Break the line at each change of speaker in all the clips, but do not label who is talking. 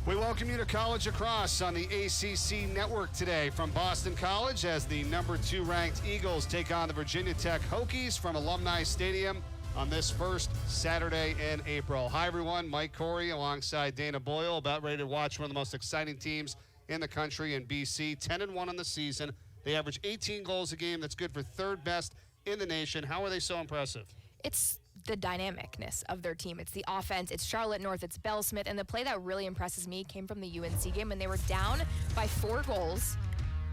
We welcome you to College Lacrosse on the ACC Network today from Boston College as the number 2 ranked Eagles take on the Virginia Tech Hokies from Alumni Stadium on this first Saturday in April. Hi, everyone. Mike Corey alongside Dana Boyle, about ready to watch one of the most exciting teams in the country in BC. 10-1 on the season. They average 18 goals a game. That's good for third best in the nation. How are they so impressive?
It's the dynamicness of their team. It's the offense. It's Charlotte North. It's Bell Smith. And the play that really impresses me came from the UNC game when they were down by 4 goals.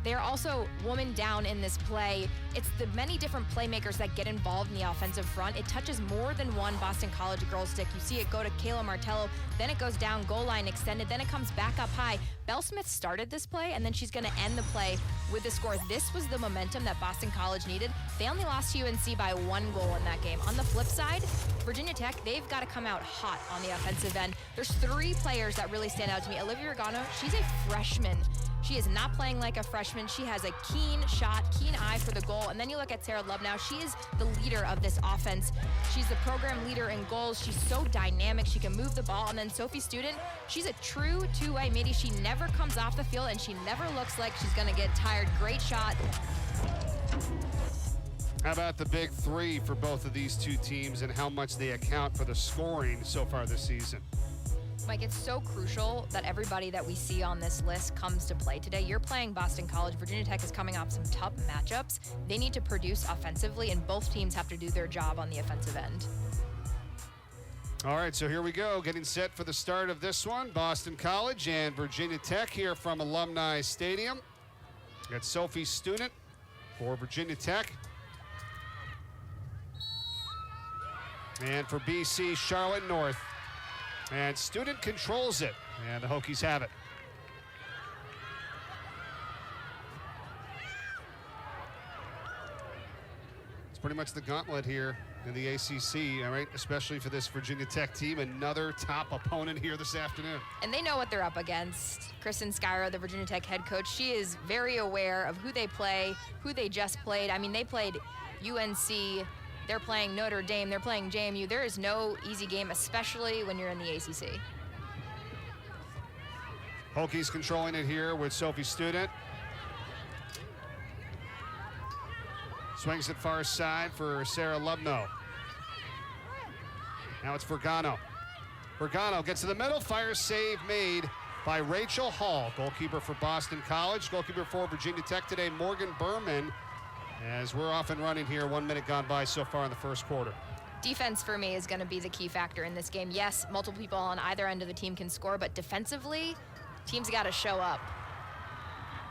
They are also woman down in this play. It's the many different playmakers that get involved in the offensive front. It touches more than one Boston College girls stick. You see it go to Kayla Martello, then it goes down, goal line extended, then it comes back up high. Bell Smith started this play, and then she's going to end the play with the score. This was the momentum that Boston College needed. They only lost to UNC by 1 goal in that game. On the flip side, Virginia Tech, they've got to come out hot on the offensive end. There's 3 players that really stand out to me. Olivia Oregano, she's a freshman. She is not playing like a freshman. She has a keen shot, keen eye for the goal. And then you look at Sarah Love now. She is the leader of this offense. She's the program leader in goals. She's so dynamic. She can move the ball. And then Sophie Student, she's a true two-way midi. She never comes off the field, and she never looks like she's going to get tired. Great shot.
How about the big 3 for both of these two teams and how much they account for the scoring so far this season?
Mike, it's so crucial that everybody that we see on this list comes to play today. You're playing Boston College. Virginia Tech is coming off some tough matchups. They need to produce offensively, and both teams have to do their job on the offensive end.
All right, so here we go, getting set for the start of this one. Boston College and Virginia Tech here from Alumni Stadium. Got Sophie Student for Virginia Tech. And for BC, Charlotte North. And Student controls it, and the Hokies have it. It's pretty much the gauntlet here in the ACC, all right, especially for this Virginia Tech team. Another top opponent here this afternoon.
And they know what they're up against. Kristen Skyro, the Virginia Tech head coach, she is very aware of who they play, who they just played. I mean, they played UNC. They're playing Notre Dame. They're playing JMU. There is no easy game, especially when you're in the ACC.
Hokies controlling it here with Sophie Student. Swings it far side for Sarah Lubno. Now it's Oregano. Oregano gets to the middle. Fire save made by Rachel Hall, goalkeeper for Boston College. Goalkeeper for Virginia Tech today, Morgan Berman. As we're off and running here, 1 minute gone by so far in the first quarter.
Defense for me is going to be the key factor in this game. Yes, multiple people on either end of the team can score, but defensively, teams got to show up.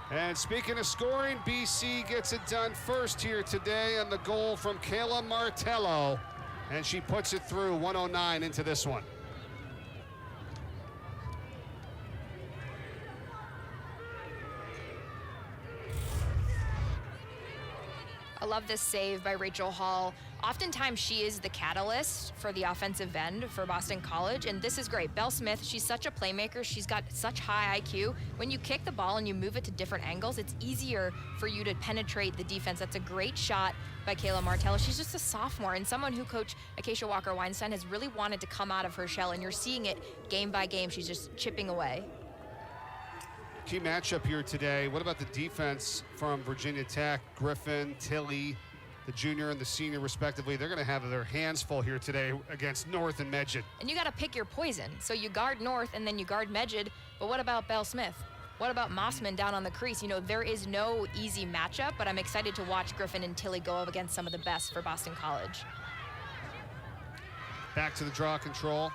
And speaking of scoring, BC gets it done first here today on the goal from Kayla Martello. And she puts it through 109 into this one.
I love this save by Rachel Hall. Oftentimes she is the catalyst for the offensive end for Boston College, and this is great. Bell Smith, she's such a playmaker. She's got such high IQ. When you kick the ball and you move it to different angles, it's easier for you to penetrate the defense. That's a great shot by Kayla Martello. She's just a sophomore, and someone who Coach Acacia Walker-Weinstein has really wanted to come out of her shell, and you're seeing it game by game. She's just chipping away.
Key matchup here today. What about the defense from Virginia Tech? Griffin, Tilly, the junior and the senior respectively. They're going to have their hands full here today against North and Medjid.
And you got to pick your poison. So you guard North and then you guard Medjid. But what about Bell Smith? What about Mossman down on the crease? You know, there is no easy matchup, but I'm excited to watch Griffin and Tilly go up against some of the best for Boston College.
Back to the draw control.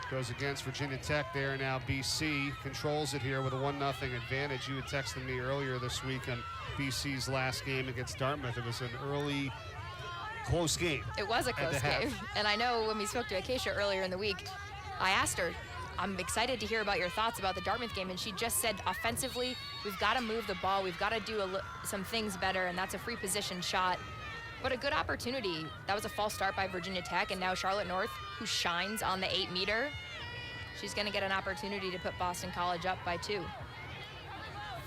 Goes against Virginia Tech there. Now BC controls it here with a 1-0 advantage. You had texted me earlier this week on BC's last game against Dartmouth. It was an early, close game.
It was a close game. And I know when we spoke to Acacia earlier in the week, I asked her, I'm excited to hear about your thoughts about the Dartmouth game. And she just said, offensively, we've got to move the ball. We've got to do some things better. And that's a free position shot. But a good opportunity. That was a false start by Virginia Tech, and now Charlotte North, who shines on the 8-meter, she's going to get an opportunity to put Boston College up by 2.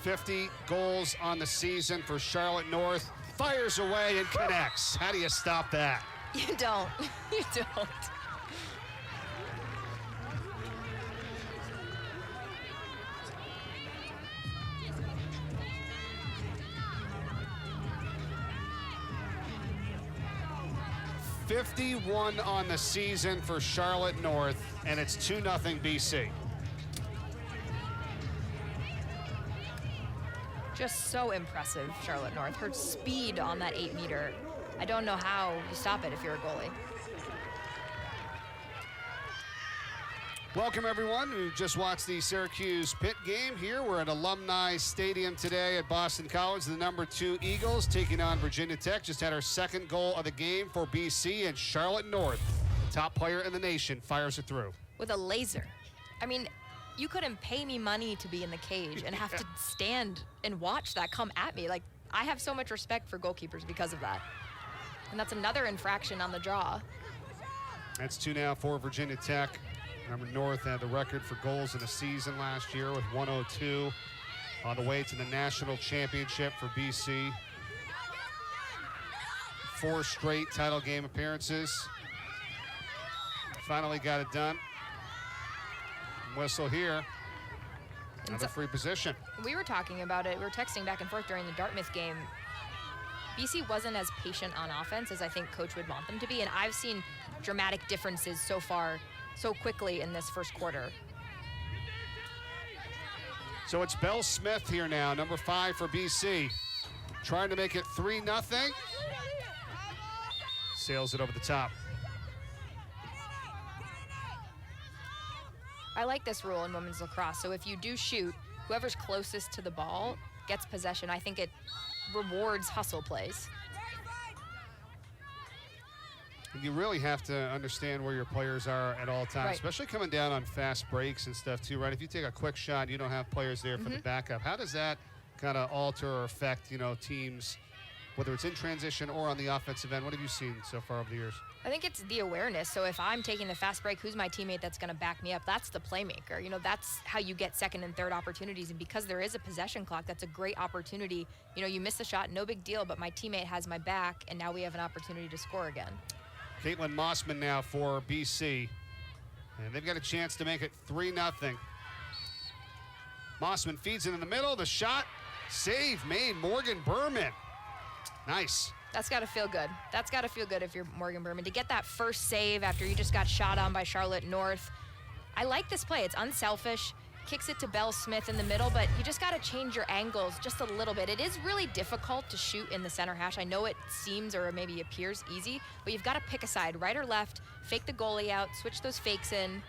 50 goals on the season for Charlotte North. Fires away and connects. How do you stop that?
You don't. You don't.
51 on the season for Charlotte North, and it's 2-0 BC.
Just so impressive, Charlotte North. Her speed on that 8-meter. I don't know how you stop it if you're a goalie.
Welcome everyone who just watched the Syracuse Pitt game here. We're at Alumni Stadium today at Boston College. The number 2 Eagles taking on Virginia Tech. Just had our second goal of the game for BC, and Charlotte North, top player in the nation, fires it through.
With a laser. I mean, you couldn't pay me money to be in the cage and have to stand and watch that come at me. Like, I have so much respect for goalkeepers because of that. And that's another infraction on the draw.
That's 2 now for Virginia Tech. Remember, North had the record for goals in a season last year with 102, on the way to the national championship for BC. 4 straight title game appearances. Finally got it done. Whistle here. Another free position.
We were talking about it. We were texting back and forth during the Dartmouth game. BC wasn't as patient on offense as I think coach would want them to be, and I've seen dramatic differences so far so quickly in this first quarter.
So it's Belle Smith here now, number 5 for BC. Trying to make it 3-0. Sails it over the top.
I like this rule in women's lacrosse. So if you do shoot, whoever's closest to the ball gets possession. I think it rewards hustle plays.
You really have to understand where your players are at all times,
Right.
especially coming down on fast breaks and stuff too, right? If you take a quick shot, you don't have players there for the backup. How does that kind of alter or affect, teams, whether it's in transition or on the offensive end? What have you seen so far over the years?
I think it's the awareness. So if I'm taking the fast break, who's my teammate that's going to back me up? That's the playmaker. That's how you get second and third opportunities. And because there is a possession clock, that's a great opportunity. You miss the shot, no big deal, but my teammate has my back, and now we have an opportunity to score again.
Caitlin Mossman now for BC. And they've got a chance to make it 3-0. Mossman feeds it in the middle. The shot, save made, Morgan Berman. Nice.
That's got to feel good. That's got to feel good if you're Morgan Berman. To get that first save after you just got shot on by Charlotte North. I like this play. It's unselfish. Kicks it to Belle Smith in the middle, but you just got to change your angles just a little bit. It is really difficult to shoot in the center hash. I know it seems or maybe appears easy, but you've got to pick a side, right or left, fake the goalie out, switch those fakes in.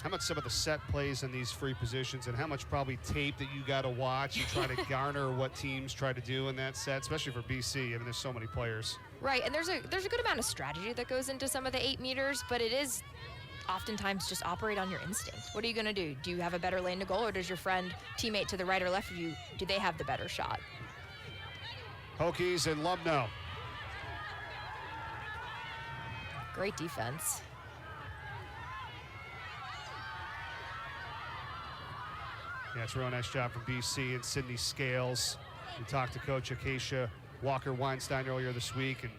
How much some of the set plays in these free positions and how much probably tape that you got to watch and try to garner what teams try to do in that set, especially for BC. I mean, there's so many players.
Right, and there's a good amount of strategy that goes into some of the 8 meters, but it is oftentimes just operate on your instinct. What are you going to do? Do you have a better lane to goal, or does your teammate to the right or left of you, do they have the better shot?
Hokies and Lubno.
Great defense.
Yeah, it's a real nice job from BC and Sydney Scales. We talked to Coach Acacia Walker-Weinstein earlier this week, and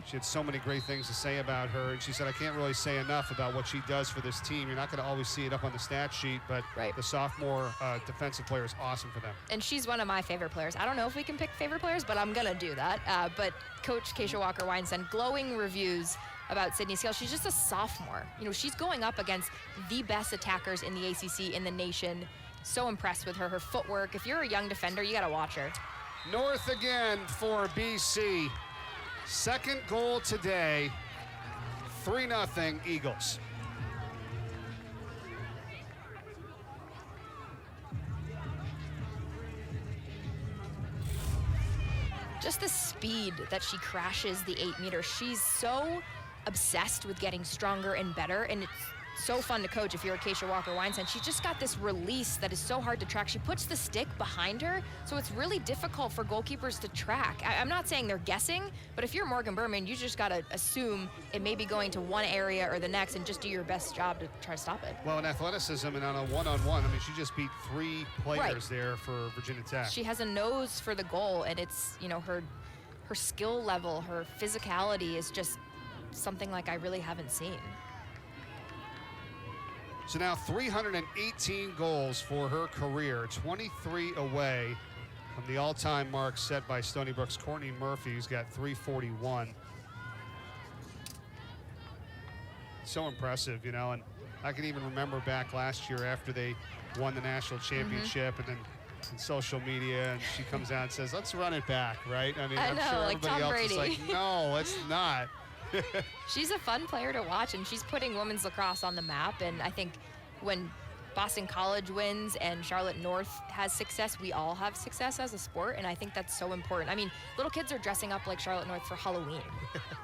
she had so many great things to say about her. And she said, I can't really say enough about what she does for this team. You're not going to always see it up on the stat sheet, but the sophomore defensive player is awesome for them.
And she's one of my favorite players. I don't know if we can pick favorite players, but I'm going to do that. But Coach Acacia Walker-Weinstein, glowing reviews about Sydney Scales. She's just a sophomore. She's going up against the best attackers in the ACC, in the nation. So impressed with her footwork. If you're a young defender, you got to watch her.
North again for BC. Second goal today, 3-0 Eagles.
Just the speed that she crashes the 8 meter. She's so obsessed with getting stronger and better, and it's so fun to coach if you're Acacia Walker-Weinstein. She's just got this release that is so hard to track. She puts the stick behind her, so it's really difficult for goalkeepers to track. I'm not saying they're guessing, but if you're Morgan Berman, you just got to assume it may be going to one area or the next and just do your best job to try to stop it.
Well, in athleticism and on a one-on-one, I mean, she just beat 3 players there for Virginia Tech.
She has a nose for the goal, and it's, her skill level, her physicality is just something like I really haven't seen.
So now 318 goals for her career, 23 away from the all-time mark set by Stony Brook's Courtney Murphy, who's got 341. So impressive, you know, and I can even remember back last year after they won the national championship, and then in social media, and she comes out and says, let's run it back, right? I mean, I'm
know,
sure
like
everybody
Tom
else
Brady.
is like, no, let's not.
She's a fun player to watch, and she's putting women's lacrosse on the map. And I think when Boston College wins and Charlotte North has success, we all have success as a sport, and I think that's so important. I mean, little kids are dressing up like Charlotte North for Halloween.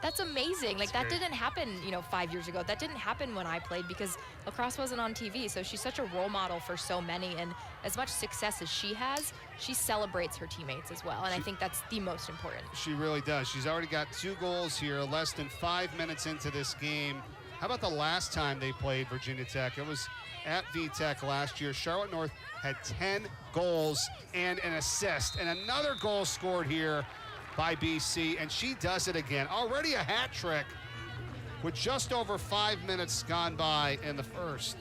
That's amazing. Like, that didn't happen, you know, 5 years ago. That didn't happen when I played because lacrosse wasn't on TV, so she's such a role model for so many, and as much success as she has, she celebrates her teammates as well, and I think that's the most important.
She really does. She's already got 2 goals here, less than 5 minutes into this game. How about the last time they played Virginia Tech? It was at VTech last year. Charlotte North had 10 goals and an assist, and another goal scored here by BC, and she does it again. Already a hat trick with just over 5 minutes gone by in the first.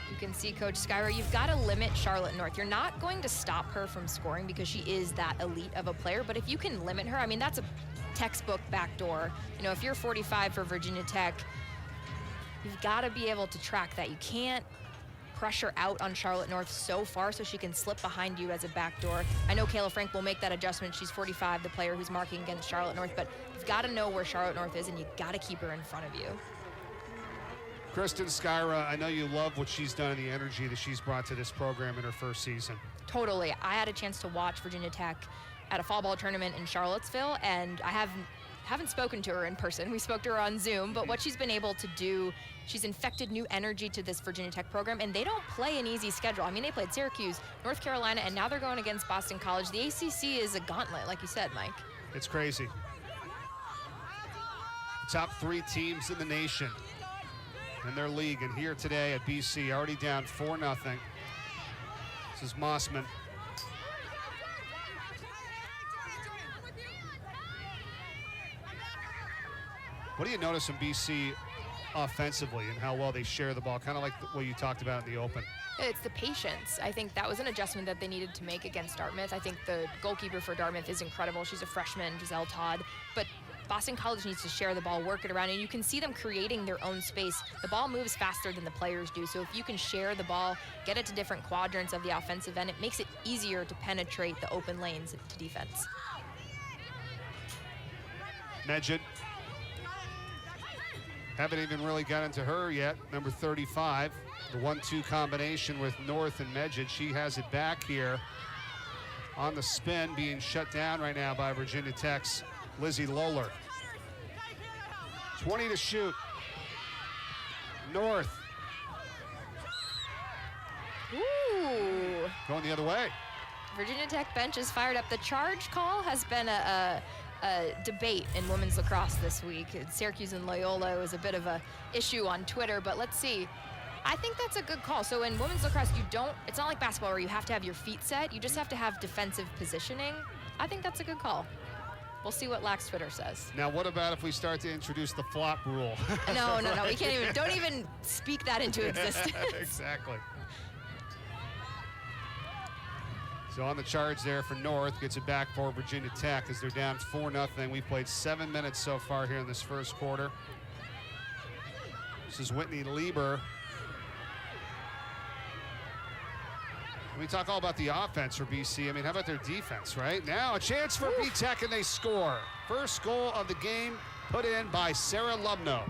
You can see Coach Skyra, you've got to limit Charlotte North. You're not going to stop her from scoring because she is that elite of a player, but if you can limit her, I mean, that's a textbook backdoor. You know, if you're 45 for Virginia Tech, you've got to be able to track that. You can't pressure out on Charlotte North so far so she can slip behind you as a backdoor. I know Kayla Frank will make that adjustment. She's 45, the player who's marking against Charlotte North, but you've got to know where Charlotte North is, and you've got to keep her in front of you.
Kristen Skyra, I know you love what she's done and the energy that she's brought to this program in her first season.
Totally. I had a chance to watch Virginia Tech at a fall ball tournament in Charlottesville, and I haven't spoken to her in person. We spoke to her on Zoom, but what she's been able to do, she's infected new energy to this Virginia Tech program, and they don't play an easy schedule. I mean, they played Syracuse, North Carolina, and now they're going against Boston College. The ACC is a gauntlet, like you said, Mike.
It's crazy. Top 3 teams in the nation in their league, and here today at BC, already down 4-0. This is Mossman. What do you notice in BC offensively and how well they share the ball, kind of like what you talked about in the open?
It's the patience. I think that was an adjustment that they needed to make against Dartmouth. I think the goalkeeper for Dartmouth is incredible. She's a freshman, Giselle Todd, but Boston College needs to share the ball, work it around, and you can see them creating their own space. The ball moves faster than the players do, so if you can share the ball, get it to different quadrants of the offensive end, it makes it easier to penetrate the open lanes to defense.
Medjid. Haven't even really got into her yet, number 35. The 1-2 combination with North and Medjid. She has it back here on the spin, being shut down right now by Virginia Tech's Lizzie Lohler. 20 to shoot. North.
Ooh.
Going the other way.
Virginia Tech bench is fired up. The charge call has been a debate in women's lacrosse this week. Syracuse and Loyola was a bit of a issue on Twitter, but let's see. I think that's a good call. So in women's lacrosse, it's not like basketball where you have to have your feet set. You just have to have defensive positioning. I think that's a good call. We'll see what Lax Twitter says.
Now, what about if we start to introduce the flop rule?
No, we can't even, don't even speak that into existence.
Exactly. So on the charge there for North, gets it back for Virginia Tech as they're down 4-0. We've played 7 minutes so far here in this first quarter. This is Whitney Lieber. We talk all about the offense for BC. I mean, how about their defense, right? Now a chance for VTech, and they score. First goal of the game put in by Sarah Lubno.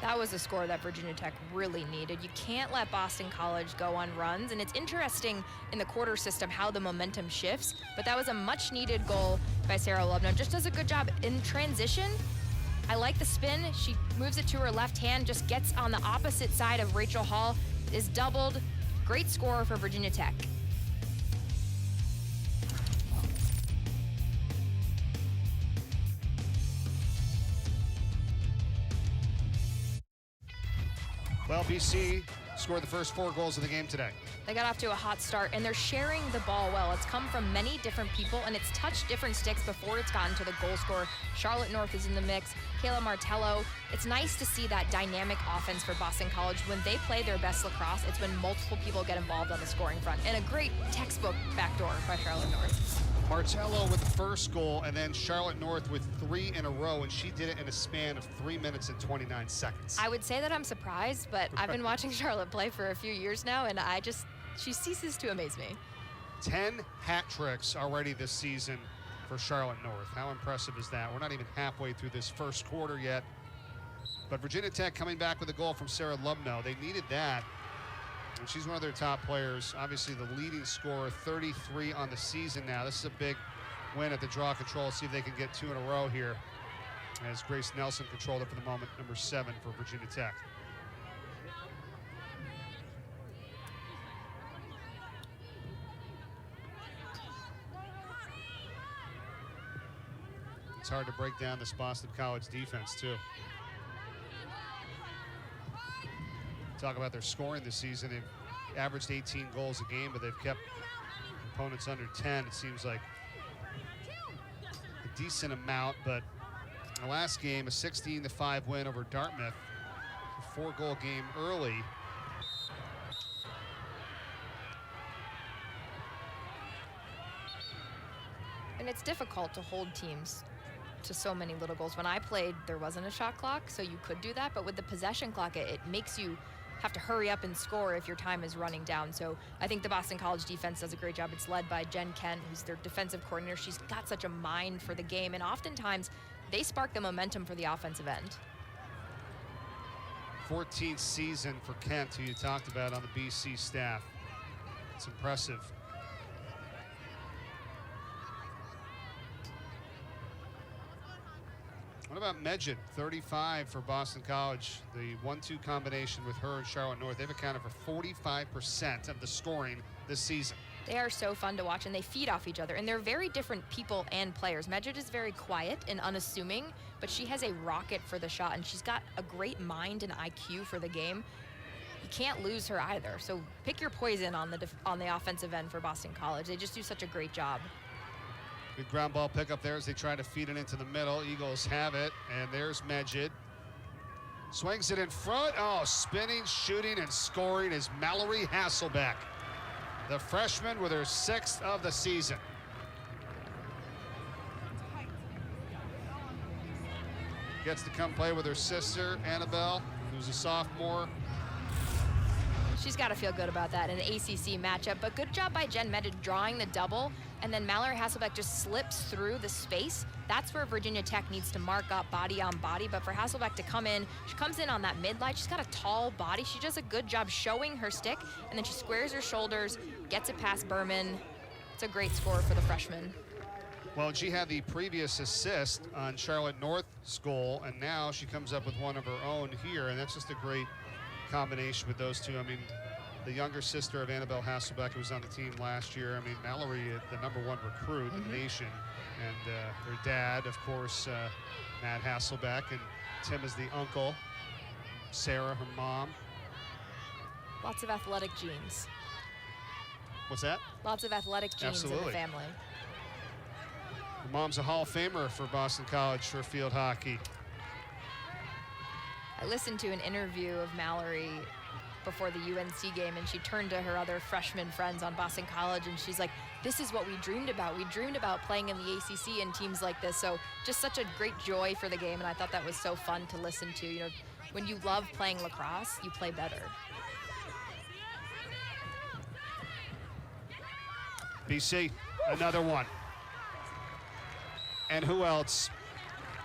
That was a score that Virginia Tech really needed. You can't let Boston College go on runs, and it's interesting in the quarter system how the momentum shifts, but that was a much-needed goal by Sarah Lubno. Just does a good job in transition. I like the spin. She moves it to her left hand, just gets on the opposite side of Rachel Hall, is doubled. Great score for Virginia Tech.
Well, BC scored the first 4 goals of the game today.
They got off to a hot start, and they're sharing the ball well. It's come from many different people, and it's touched different sticks before it's gotten to the goal scorer. Charlotte North is in the mix. Kayla Martello. It's nice to see that dynamic offense for Boston College. When they play their best lacrosse, it's when multiple people get involved on the scoring front. And a great textbook backdoor by Charlotte North.
Martello with the first goal, and then Charlotte North with 3 in a row, and she did it in a span of 3 minutes and 29 seconds.
I would say that I'm surprised, but I've been watching Charlotte play for a few years now, and she ceases to amaze me.
10 hat tricks already this season for Charlotte North. How impressive is that? We're not even halfway through this first quarter yet. But Virginia Tech coming back with a goal from Sarah Lubno. They needed that. And she's one of their top players. Obviously the leading scorer, 33 on the season now. This is a big win at the draw control. See if they can get 2 in a row here. As Grace Nelson controlled it for the moment, number 7 for Virginia Tech. It's hard to break down this Boston College defense, too. Talk about their scoring this season. They've averaged 18 goals a game, but they've kept opponents under 10. It seems like a decent amount, but the last game, a 16-5 win over Dartmouth, a 4-goal game early.
And it's difficult to hold teams to so many little goals. When I played, there wasn't a shot clock, so you could do that, but with the possession clock, it makes you have to hurry up and score if your time is running down. So I think the Boston College defense does a great job. It's led by Jen Kent, who's their defensive coordinator. She's got such a mind for the game, and oftentimes they spark the momentum for the offensive end.
14th season for Kent, who you talked about on the BC staff. It's impressive. What about Medjid, 35 for Boston College? The 1-2 combination with her and Charlotte North, they've accounted for 45% of the scoring this season.
They are so fun to watch, and they feed off each other, and they're very different people and players. Medjid is very quiet and unassuming, but she has a rocket for the shot, and she's got a great mind and IQ for the game. You can't lose her either, so pick your poison on the offensive end for Boston College. They just do such a great job.
Good ground ball pickup there as they try to feed it into the middle. Eagles have it, and there's Medjid. Swings it in front. Oh, spinning, shooting, and scoring is Mallory Hasselbeck, the freshman with her 6th of the season. Gets to come play with her sister, Annabelle, who's a sophomore.
She's got to feel good about that in an ACC matchup, but good job by Jen Medjid drawing the double, and then Mallory Hasselbeck just slips through the space. That's where Virginia Tech needs to mark up body on body, but for Hasselbeck to come in, she comes in on that midline. She's got a tall body. She does a good job showing her stick, and then she squares her shoulders, gets it past Berman. It's a great score for the freshman.
Well, she had the previous assist on Charlotte North's goal, and now she comes up with one of her own here, and that's just a great combination with those two. I mean, the younger sister of Annabelle Hasselbeck, who was on the team last year. I mean, Mallory, the #1 recruit in the nation, and her dad, of course, Matt Hasselbeck, and Tim is the uncle, Sarah, her mom.
Lots of athletic genes.
What's that?
Lots of athletic genes in the family.
Her mom's a Hall of Famer for Boston College for field hockey.
I listened to an interview of Mallory before the UNC game, and she turned to her other freshman friends on Boston College, and she's like, this is what we dreamed about. We dreamed about playing in the ACC and teams like this. So just such a great joy for the game, and I thought that was so fun to listen to. You know, when you love playing lacrosse, you play better.
BC, another one. And who else?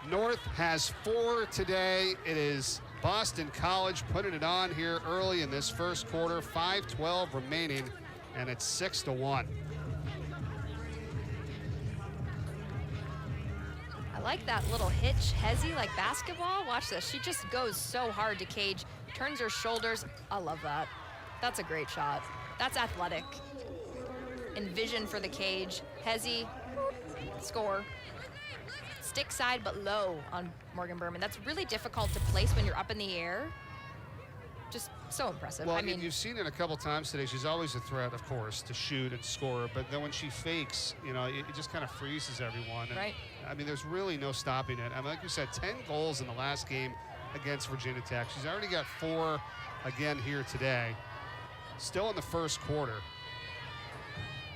North has 4 today. It is Boston College putting it on here early in this first quarter. 5:12 remaining, and it's 6-1.
I like that little hitch, Hezzy, like basketball. Watch this. She just goes so hard to cage, turns her shoulders. I love that. That's a great shot. That's athletic. And vision for the cage. Hezzy, score. Stick side but low on Morgan Berman. That's really difficult to place when you're up in the air. just so impressive.
Well,
I mean,
you've seen it a couple times today. She's always a threat, of course, to shoot and score. But then when she fakes, you know, it just kind of freezes everyone. And,
right.
I mean, there's really no stopping it. I mean, like you said, 10 goals in the last game against Virginia Tech. She's already got 4 again here today. Still in the first quarter.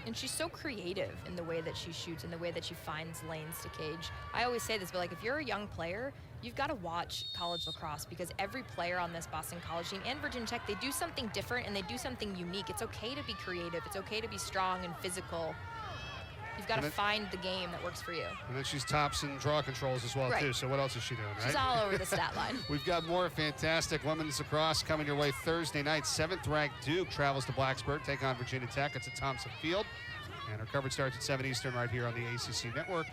And she's so creative in the way that she shoots and the way that she finds lanes to cage. I always say this, but like if you're a young player, you've got to watch college lacrosse because every player on this Boston College team and Virginia Tech, they do something different and they do something unique. It's okay to be creative. It's okay to be strong and physical. You've got to find the game that works for you.
And then she's tops in draw controls as well, too. So what else is she doing, right?
She's all over the stat line.
We've got more fantastic women's lacrosse coming your way Thursday night. 7th-ranked Duke travels to Blacksburg, take on Virginia Tech. It's at Thompson Field. And our coverage starts at 7 Eastern right here on the ACC Network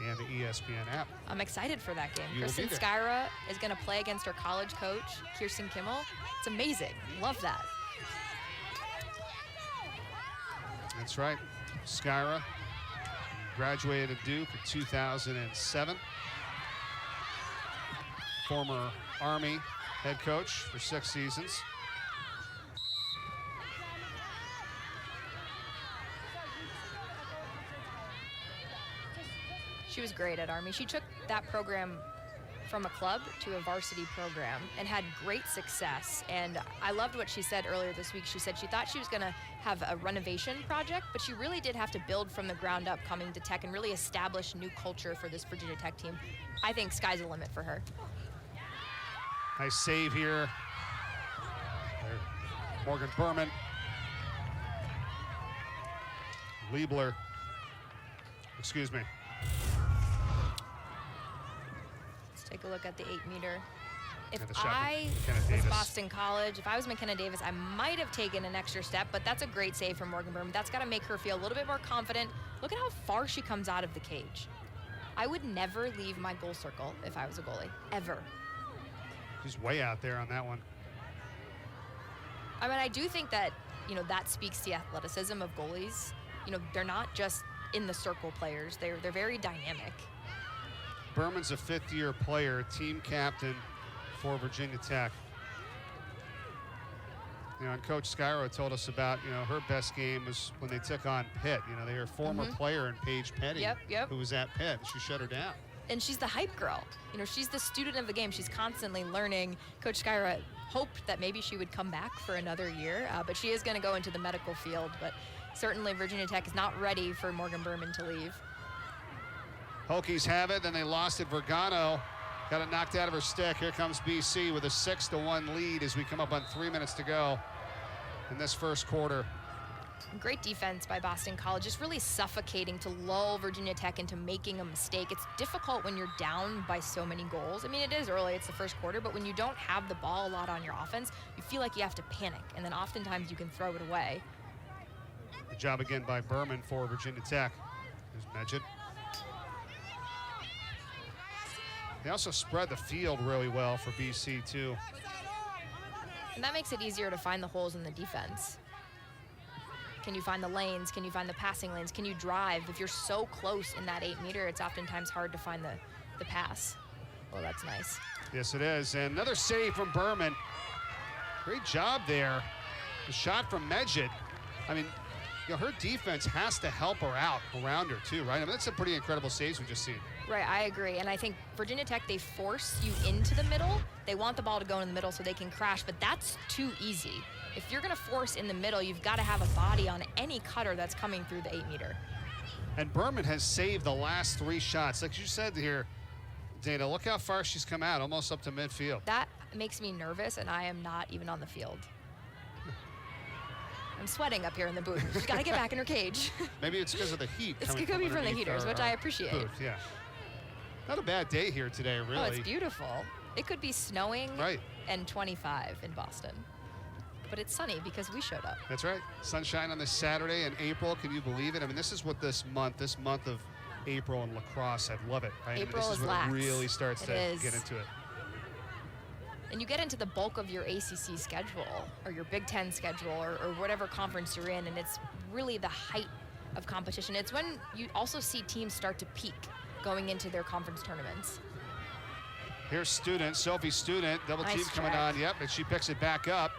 and the ESPN app.
I'm excited for that game.
You
Kristen Skyra is going to play against her college coach, Kirsten Kimmel. It's amazing. Love that.
That's right. Skyra graduated at Duke in 2007. Former Army head coach for 6 seasons.
She was great at Army. She took that program from a club to a varsity program and had great success. And I loved what she said earlier this week. She said she thought she was going to have a renovation project, but she really did have to build from the ground up coming to Tech and really establish new culture for this Virginia Tech team. I think sky's the limit for her.
Nice save here. There. Morgan Berman. Liebler. Excuse me.
Take a look at the 8-meter. If
And the shot
I
from McKenna
was
Davis.
Boston College, if I was McKenna Davis, I might have taken an extra step, but that's a great save from Morgan Berman. That's got to make her feel a little bit more confident. Look at how far she comes out of the cage. I would never leave my goal circle if I was a goalie, ever.
She's way out there on that one.
I mean, I do think that, you know, that speaks to the athleticism of goalies. You know, they're not just in the circle players. They're very dynamic.
Berman's a 5th-year player, team captain for Virginia Tech. You know, and Coach Skyro told us about, you know, her best game was when they took on Pitt. You know, they were a former player in Paige Petty, who was at Pitt. She shut her down.
And she's the hype girl. You know, she's the student of the game. She's constantly learning. Coach Skyra hoped that maybe she would come back for another year, but she is going to go into the medical field. But certainly Virginia Tech is not ready for Morgan Berman to leave.
Hokies have it, then they lost it. Vergano got it knocked out of her stick. Here comes BC with a 6-1 lead as we come up on 3 minutes to go in this first quarter.
Great defense by Boston College, just really suffocating to lull Virginia Tech into making a mistake. It's difficult when you're down by so many goals. I mean, it is early, it's the first quarter, but when you don't have the ball a lot on your offense, you feel like you have to panic, and then oftentimes you can throw it away.
Good job again by Berman for Virginia Tech. There's Medjed. They also spread the field really well for BC, too.
And that makes it easier to find the holes in the defense. Can you find the lanes? Can you find the passing lanes? Can you drive? If you're so close in that 8-meter, it's oftentimes hard to find the pass. Oh, that's nice.
Yes, it is. And another save from Berman. Great job there. The shot from Medjed. I mean, you know, her defense has to help her out around her, too, right? I mean, that's some pretty incredible saves we've just seen.
Right, I agree. And I think Virginia Tech, they force you into the middle. They want the ball to go in the middle so they can crash, but that's too easy. If you're going to force in the middle, you've got to have a body on any cutter that's coming through the 8-meter.
And Berman has saved the last 3 shots. Like you said here, Dana, look how far she's come out, almost up to midfield.
That makes me nervous, and I am not even on the field. I'm sweating up here in the booth. She's got to get back in her cage.
Maybe it's because of the heat.
It could be from the heaters, which I appreciate.
Booth, yeah. Not a bad day here today, really.
Oh, it's beautiful. It could be snowing
right.
and 25 in Boston. But it's sunny because we showed up.
That's right. Sunshine on this Saturday in April. Can you believe it? I mean, this is what this month of April in lacrosse, I love it. Right?
April
I mean, this is when
lax.
it really starts to
is.
get into it.
And you get into the bulk of your ACC schedule or your Big Ten schedule or whatever conference you're in, and it's really the height of competition. It's when you also see teams start to peak going into their conference tournaments.
Here's Student, Sophie Student, double
Nice
team coming
check.
on, yep, and she picks it back up.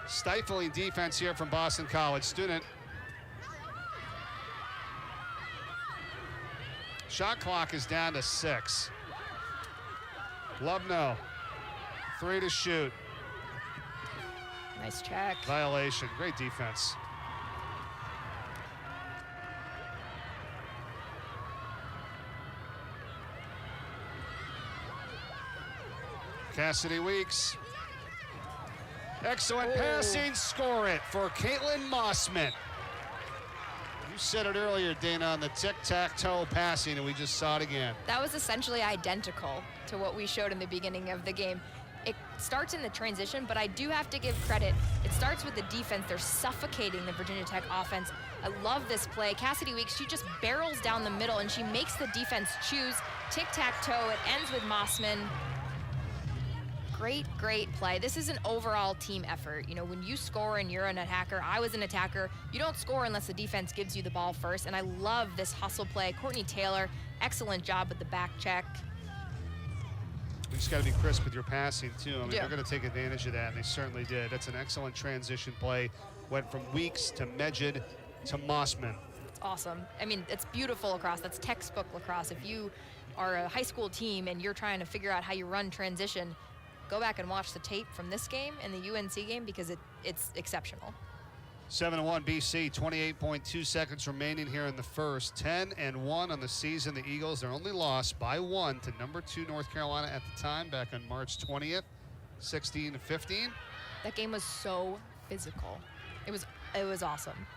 Stifling defense here from Boston College. Student. Shot clock is down to 6. Lubno, 3 to shoot.
Nice check.
Violation, great defense. Cassidy Weeks. Excellent passing, score it for Caitlin Mossman. You said it earlier, Dana, on the tic-tac-toe passing, and we just saw it again.
That was essentially identical to what we showed in the beginning of the game. It starts in the transition, but I do have to give credit. It starts with the defense. They're suffocating the Virginia Tech offense. I love this play. Cassidy Weeks, she just barrels down the middle, and she makes the defense choose tic-tac-toe. It ends with Mossman. Great, great play. This is an overall team effort. You know, when you score and you're an attacker, I was an attacker, you don't score unless the defense gives you the ball first. And I love this hustle play. Courtney Taylor, excellent job with the back check.
You just got to be crisp with your passing, too. I mean,
Yeah.
they're going to take advantage of that, and they certainly did. That's an excellent transition play. Went from Weeks to Medjid to Mossman.
It's awesome. I mean, it's beautiful lacrosse. That's textbook lacrosse. If you are a high school team and you're trying to figure out how you run transition, go back and watch the tape from this game and the UNC game because it's exceptional.
7-1 BC, 28.2 seconds remaining here in the first. 10-1 on the season. The Eagles, their only loss by 1 to number 2 North Carolina at the time, back on March 20th, 16-15.
That game was so physical. It was awesome.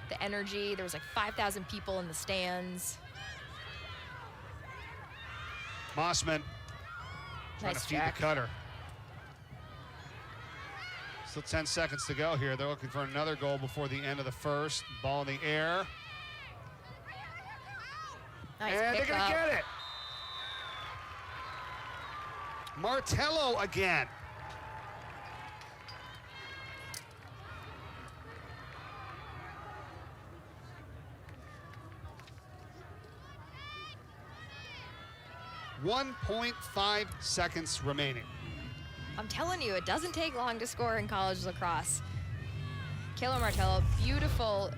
The energy, there was like 5,000 people in the stands.
Mossman trying
Nice
to feed
check.
the cutter. Still 10 seconds to go here. They're looking for another goal before the end of the first. Ball in the air.
Nice
And they're
pick
going to
up.
get it. Martello again. .5 seconds remaining.
I'm telling you, it doesn't take long to score in college lacrosse. Kayla Martello, beautiful,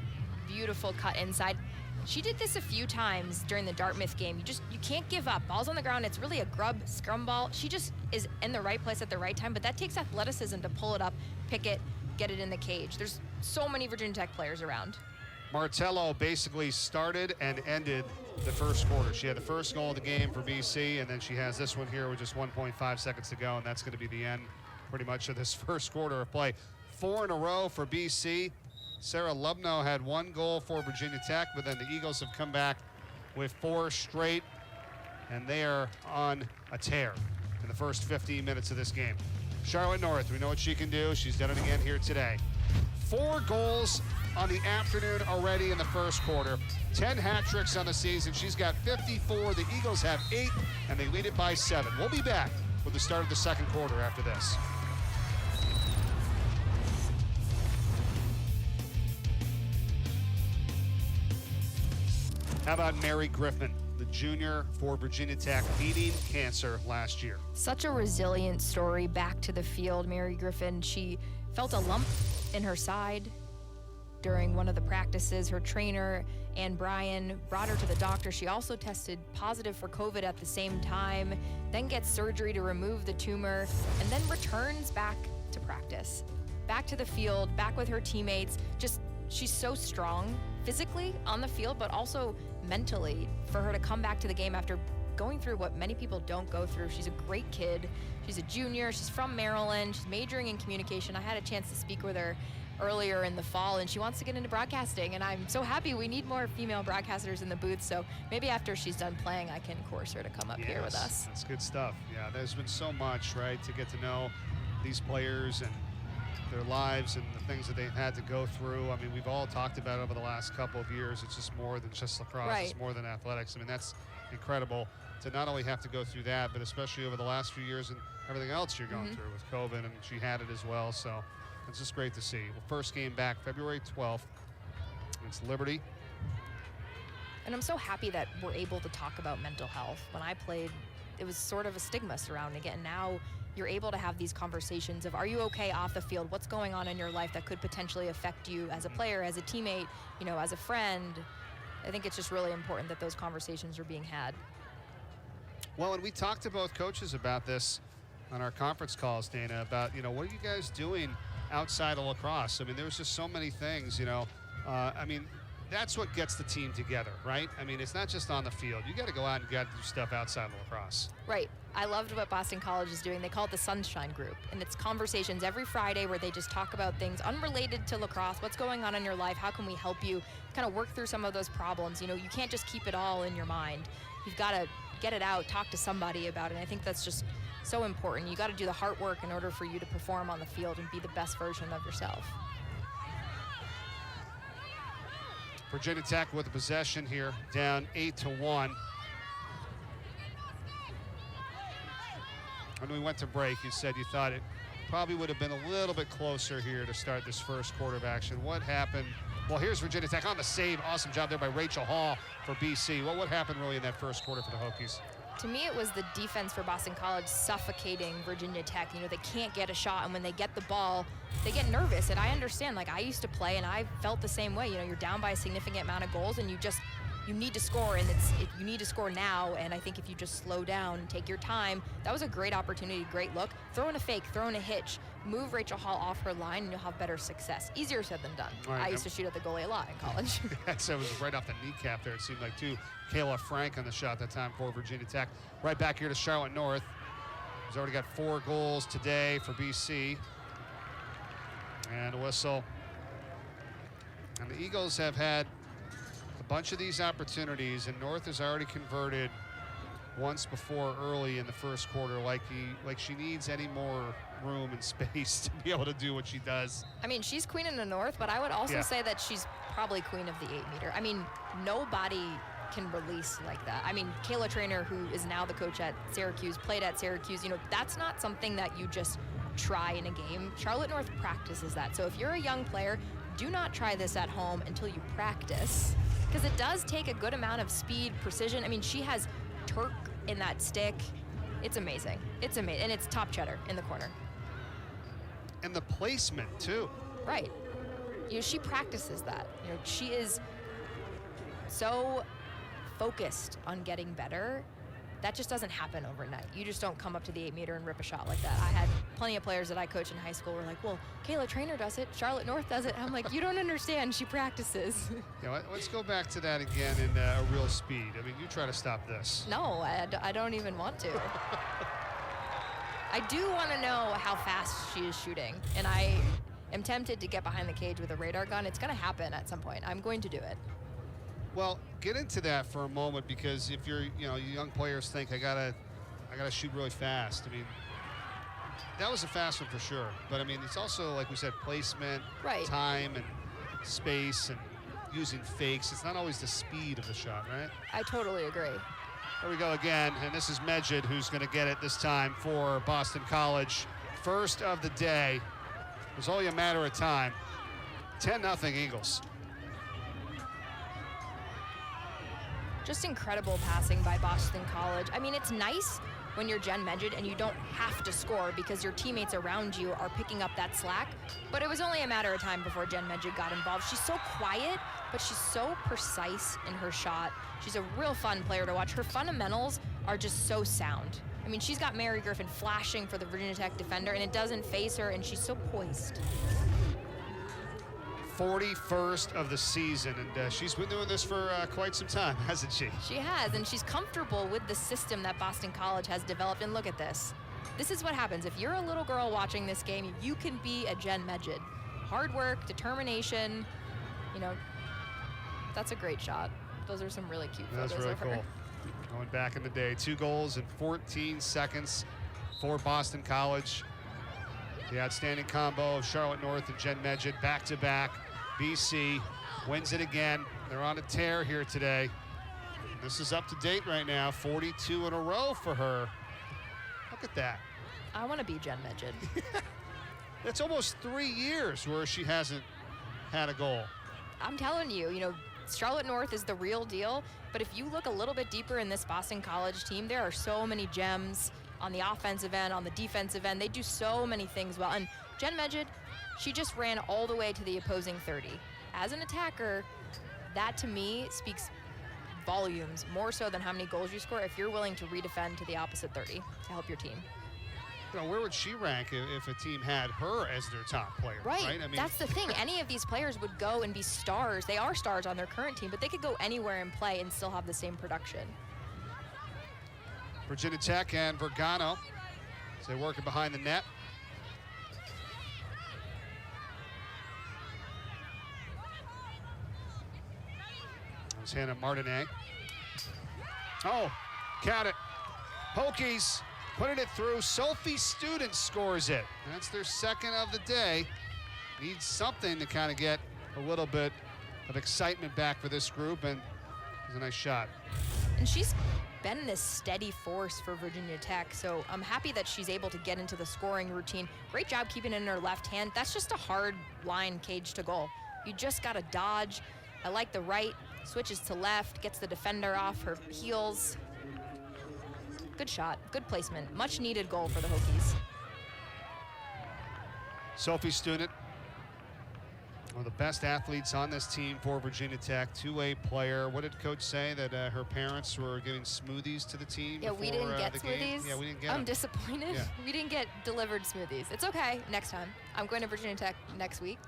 beautiful cut inside. She did this a few times during the Dartmouth game. You can't give up. Ball's on the ground. It's really a grub scrum ball. She just is in the right place at the right time, but that takes athleticism to pull it up, pick it, get it in the cage. There's so many Virginia Tech players around.
Martello basically started and ended the first quarter. She had the first goal of the game for BC, and then she has this one here with just 1.5 seconds to go, and that's going to be the end pretty much of this first quarter of play. 4 in a row for BC. Sarah Lubno had 1 goal for Virginia Tech, but then the Eagles have come back with 4 straight, and they are on a tear in the first 15 minutes of this game. Charlotte North, we know what she can do. She's done it again here today. 4 goals on the afternoon already in the first quarter. 10 hat tricks on the season. She's got 54. The Eagles have 8, and they lead it by 7. We'll be back with the start of the second quarter after this. How about Mary Griffin, the junior for Virginia Tech, beating cancer last year?
Such a resilient story back to the field. Mary Griffin, she felt a lump in her side during one of the practices. Her trainer, Ann Bryan, brought her to the doctor. She also tested positive for COVID at the same time, then gets surgery to remove the tumor, and then returns back to practice, back to the field, back with her teammates. She's so strong physically on the field, but also mentally, for her to come back to the game after going through what many people don't go through. She's a great kid. She's a junior. She's from Maryland. She's majoring in communication. I had a chance to speak with her earlier in the fall, and she wants to get into broadcasting, and I'm so happy. We need more female broadcasters in the booth, so maybe after she's done playing, I can coerce her to come up here with us.
That's good stuff. Yeah, there's been so much, right, to get to know these players and their lives and the things that they've had to go through. I mean, we've all talked about it over the last couple of years. It's just more than just lacrosse.
Right.
It's more than athletics. I mean, that's incredible to not only have to go through that, but especially over the last few years and everything else you're going through with COVID, and she had it as well. So it's just great to see. Well, first game back February 12th. It's Liberty.
And I'm so happy that we're able to talk about mental health. When I played it was sort of a stigma surrounding it. And now you're able to have these conversations of, are you okay off the field? What's going on in your life that could potentially affect you as a player, as a teammate, as a friend? I think it's just really important that those conversations are being had.
Well, and we talked to both coaches about this on our conference calls, Dana, about, what are you guys doing outside of lacrosse? I mean, there was just so many things, that's what gets the team together, right? I mean, it's not just on the field. You got to go out and you got to do stuff outside of lacrosse.
Right. I loved what Boston College is doing. They call it the Sunshine Group, and it's conversations every Friday where they just talk about things unrelated to lacrosse. What's going on in your life? How can we help you kind of work through some of those problems? You can't just keep it all in your mind. You've got to get it out, talk to somebody about it. And I think that's just so important. You got to do the hard work in order for you to perform on the field and be the best version of yourself.
Virginia Tech with the possession here, down 8-1. When we went to break, you said you thought it probably would have been a little bit closer here to start this first quarter of action. What happened? Well, here's Virginia Tech on the save. Awesome job there by Rachel Hall for BC. What happened really in that first quarter for the Hokies?
To me, it was the defense for Boston College suffocating Virginia Tech. They can't get a shot, and when they get the ball, they get nervous. And I understand, I used to play, and I felt the same way. You're down by a significant amount of goals, and you need to score, and you need to score now. And I think if you just slow down and take your time, that was a great opportunity, great look. Throw in a fake, throw in a hitch, move Rachel Hall off her line, and you'll have better success. Easier said than done.
Right,
I used to shoot at the goalie a lot in college.
So it was right off the kneecap there, it seemed like, too. Kayla Frank on the shot that time for Virginia Tech. Right back here to Charlotte North. He's already got 4 goals today for BC. And a whistle. And the Eagles have had a bunch of these opportunities, and North has already converted once before early in the first quarter, like she needs any more room and space to be able to do what she does.
I mean, she's queen in the North, but I would also say that she's probably queen of the 8-meter. I mean, nobody can release like that. I mean, Kayla Trainer, who is now the coach at Syracuse, played at Syracuse, that's not something that you just try in a game. Charlotte North practices that. So if you're a young player, do not try this at home until you practice, because it does take a good amount of speed, precision. I mean, she has Turk in that stick. It's amazing. It's amazing. And it's top cheddar in the corner.
And the placement, too.
Right. She practices that. She is so focused on getting better. That just doesn't happen overnight. You just don't come up to the 8-meter and rip a shot like that. I had plenty of players that I coached in high school were like, well, Kayla Trainer does it, Charlotte North does it. And I'm like, you don't understand, she practices.
Let's go back to that again in a real speed. I mean, you try to stop this.
No, I don't even want to. I do want to know how fast she is shooting, and I am tempted to get behind the cage with a radar gun. It's going to happen at some point. I'm going to do it.
Well, get into that for a moment, because if you're, young players think I gotta shoot really fast. I mean, that was a fast one for sure. But I mean, it's also, like we said, placement,
right,
time, and space, and using fakes. It's not always the speed of the shot, right?
I totally agree.
There we go again, and this is Medjid who's going to get it this time for Boston College. First of the day. It was only a matter of time. 10-0 Eagles.
Just incredible passing by Boston College. I mean, it's nice when you're Jen Medjid and you don't have to score because your teammates around you are picking up that slack. But it was only a matter of time before Jen Medjid got involved. She's so quiet, but she's so precise in her shot. She's a real fun player to watch. Her fundamentals are just so sound. I mean, she's got Mary Griffin flashing for the Virginia Tech defender, and it doesn't phase her, and she's so poised.
41st of the season, and she's been doing this for quite some time, hasn't she?
She has, and she's comfortable with the system that Boston College has developed. And look at this. This is what happens. If you're a little girl watching this game, you can be a Jen Medjid. Hard work, determination, that's a great shot. Those are some really cute photos
That's really
of her.
cool. Going back in the day, 2 goals in 14 seconds for Boston College. The outstanding combo of Charlotte North and Jen Medjid back-to-back. BC wins it again. They're on a tear here today. This is up to date right now, 42 in a row for her. Look at that.
I want to be Jen Medjid.
That's almost 3 years where she hasn't had a goal.
I'm telling you, Charlotte North is the real deal, but if you look a little bit deeper in this Boston College team, there are so many gems on the offensive end, on the defensive end. They do so many things well. And Jen Medjid, she just ran all the way to the opposing 30. As an attacker, that to me speaks volumes, more so than how many goals you score if you're willing to redefend to the opposite 30 to help your team.
You know, where would she rank if a team had her as their top player?
Right.
I mean,
that's the thing. Any of these players would go and be stars. They are stars on their current team, but they could go anywhere and play and still have the same production.
Virginia Tech and Oregano, so they're working behind the net. There's Hannah Martinet. Oh, count it. Hokies putting it through. Sophie Student scores it. That's their second of the day. Needs something to kind of get a little bit of excitement back for this group, and it's a nice shot.
And she's been this steady force for Virginia Tech, so I'm happy that she's able to get into the scoring routine. Great job keeping it in her left hand. That's just a hard line cage to goal. You just got to dodge. I like the right, switches to left, gets the defender off her heels. Good shot, good placement. Much needed goal for the Hokies.
Sophie Student, one of the best athletes on this team for Virginia Tech, two-way player. What did Coach say, that her parents were giving smoothies to the team?
Yeah, we didn't get
the
smoothies.
Game? Yeah, we didn't get
I'm
them.
disappointed.
Yeah.
We didn't get delivered smoothies. It's okay, next time. I'm going to Virginia Tech next week,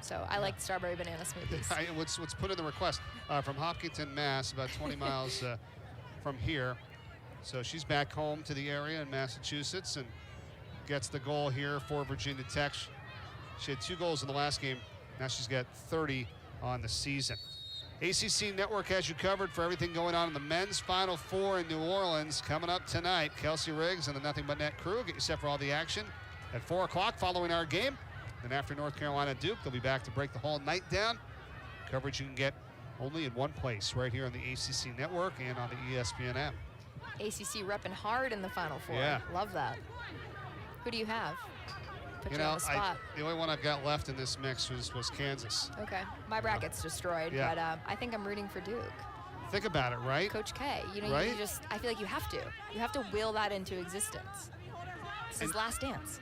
so I like strawberry banana smoothies.
What's put in the request from Hopkinton, Mass, about 20 miles from here. So she's back home to the area in Massachusetts and gets the goal here for Virginia Tech. She had 2 goals in the last game. Now she's got 30 on the season. ACC Network has you covered for everything going on in the men's Final Four in New Orleans. Coming up tonight, Kelsey Riggs and the Nothing But Net crew get you set for all the action at 4 o'clock following our game. Then after North Carolina Duke, they'll be back to break the whole night down. Coverage you can get only in one place, right here on the ACC Network and on the ESPN app.
ACC repping hard in the Final Four.
Yeah.
Love that. Who do you have? Put you,
You know,
on the spot.
the only one I've got left in this mix was Kansas.
Okay, my bracket's destroyed,
Yeah.
but I think I'm rooting for Duke.
Think about it, right?
Coach K, you know,
Right?
you just, I feel like you have to will that into existence. It's his last dance.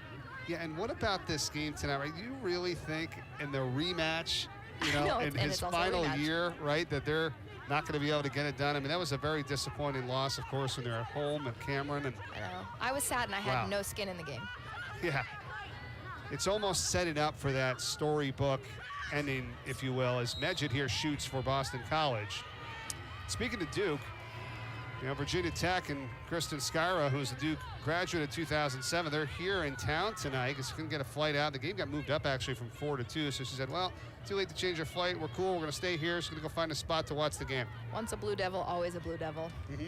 Yeah, and what about this game tonight, right? Do you really think in the rematch, you know,
No,
in
and
his
it's also a
final
rematch.
year, right, that they're not going to be able to get it done? I mean, that was a very disappointing loss, of course, when they're at home and Cameron. And
I know. I was sad and I had
Wow.
no skin in the game.
yeah, it's almost setting up for that storybook ending, if you will, as Medjid here shoots for Boston College. Speaking of Duke, you know, Virginia Tech and Kristen Skyra, who's a Duke graduate of 2007, they're here in town tonight because she couldn't get a flight out. The game got moved up actually from 4 to 2, so she said, well, too late to change her flight. We're cool. We're going to stay here. She's going to go find a spot to watch the game.
Once a Blue Devil, always a Blue Devil.
Mm-hmm.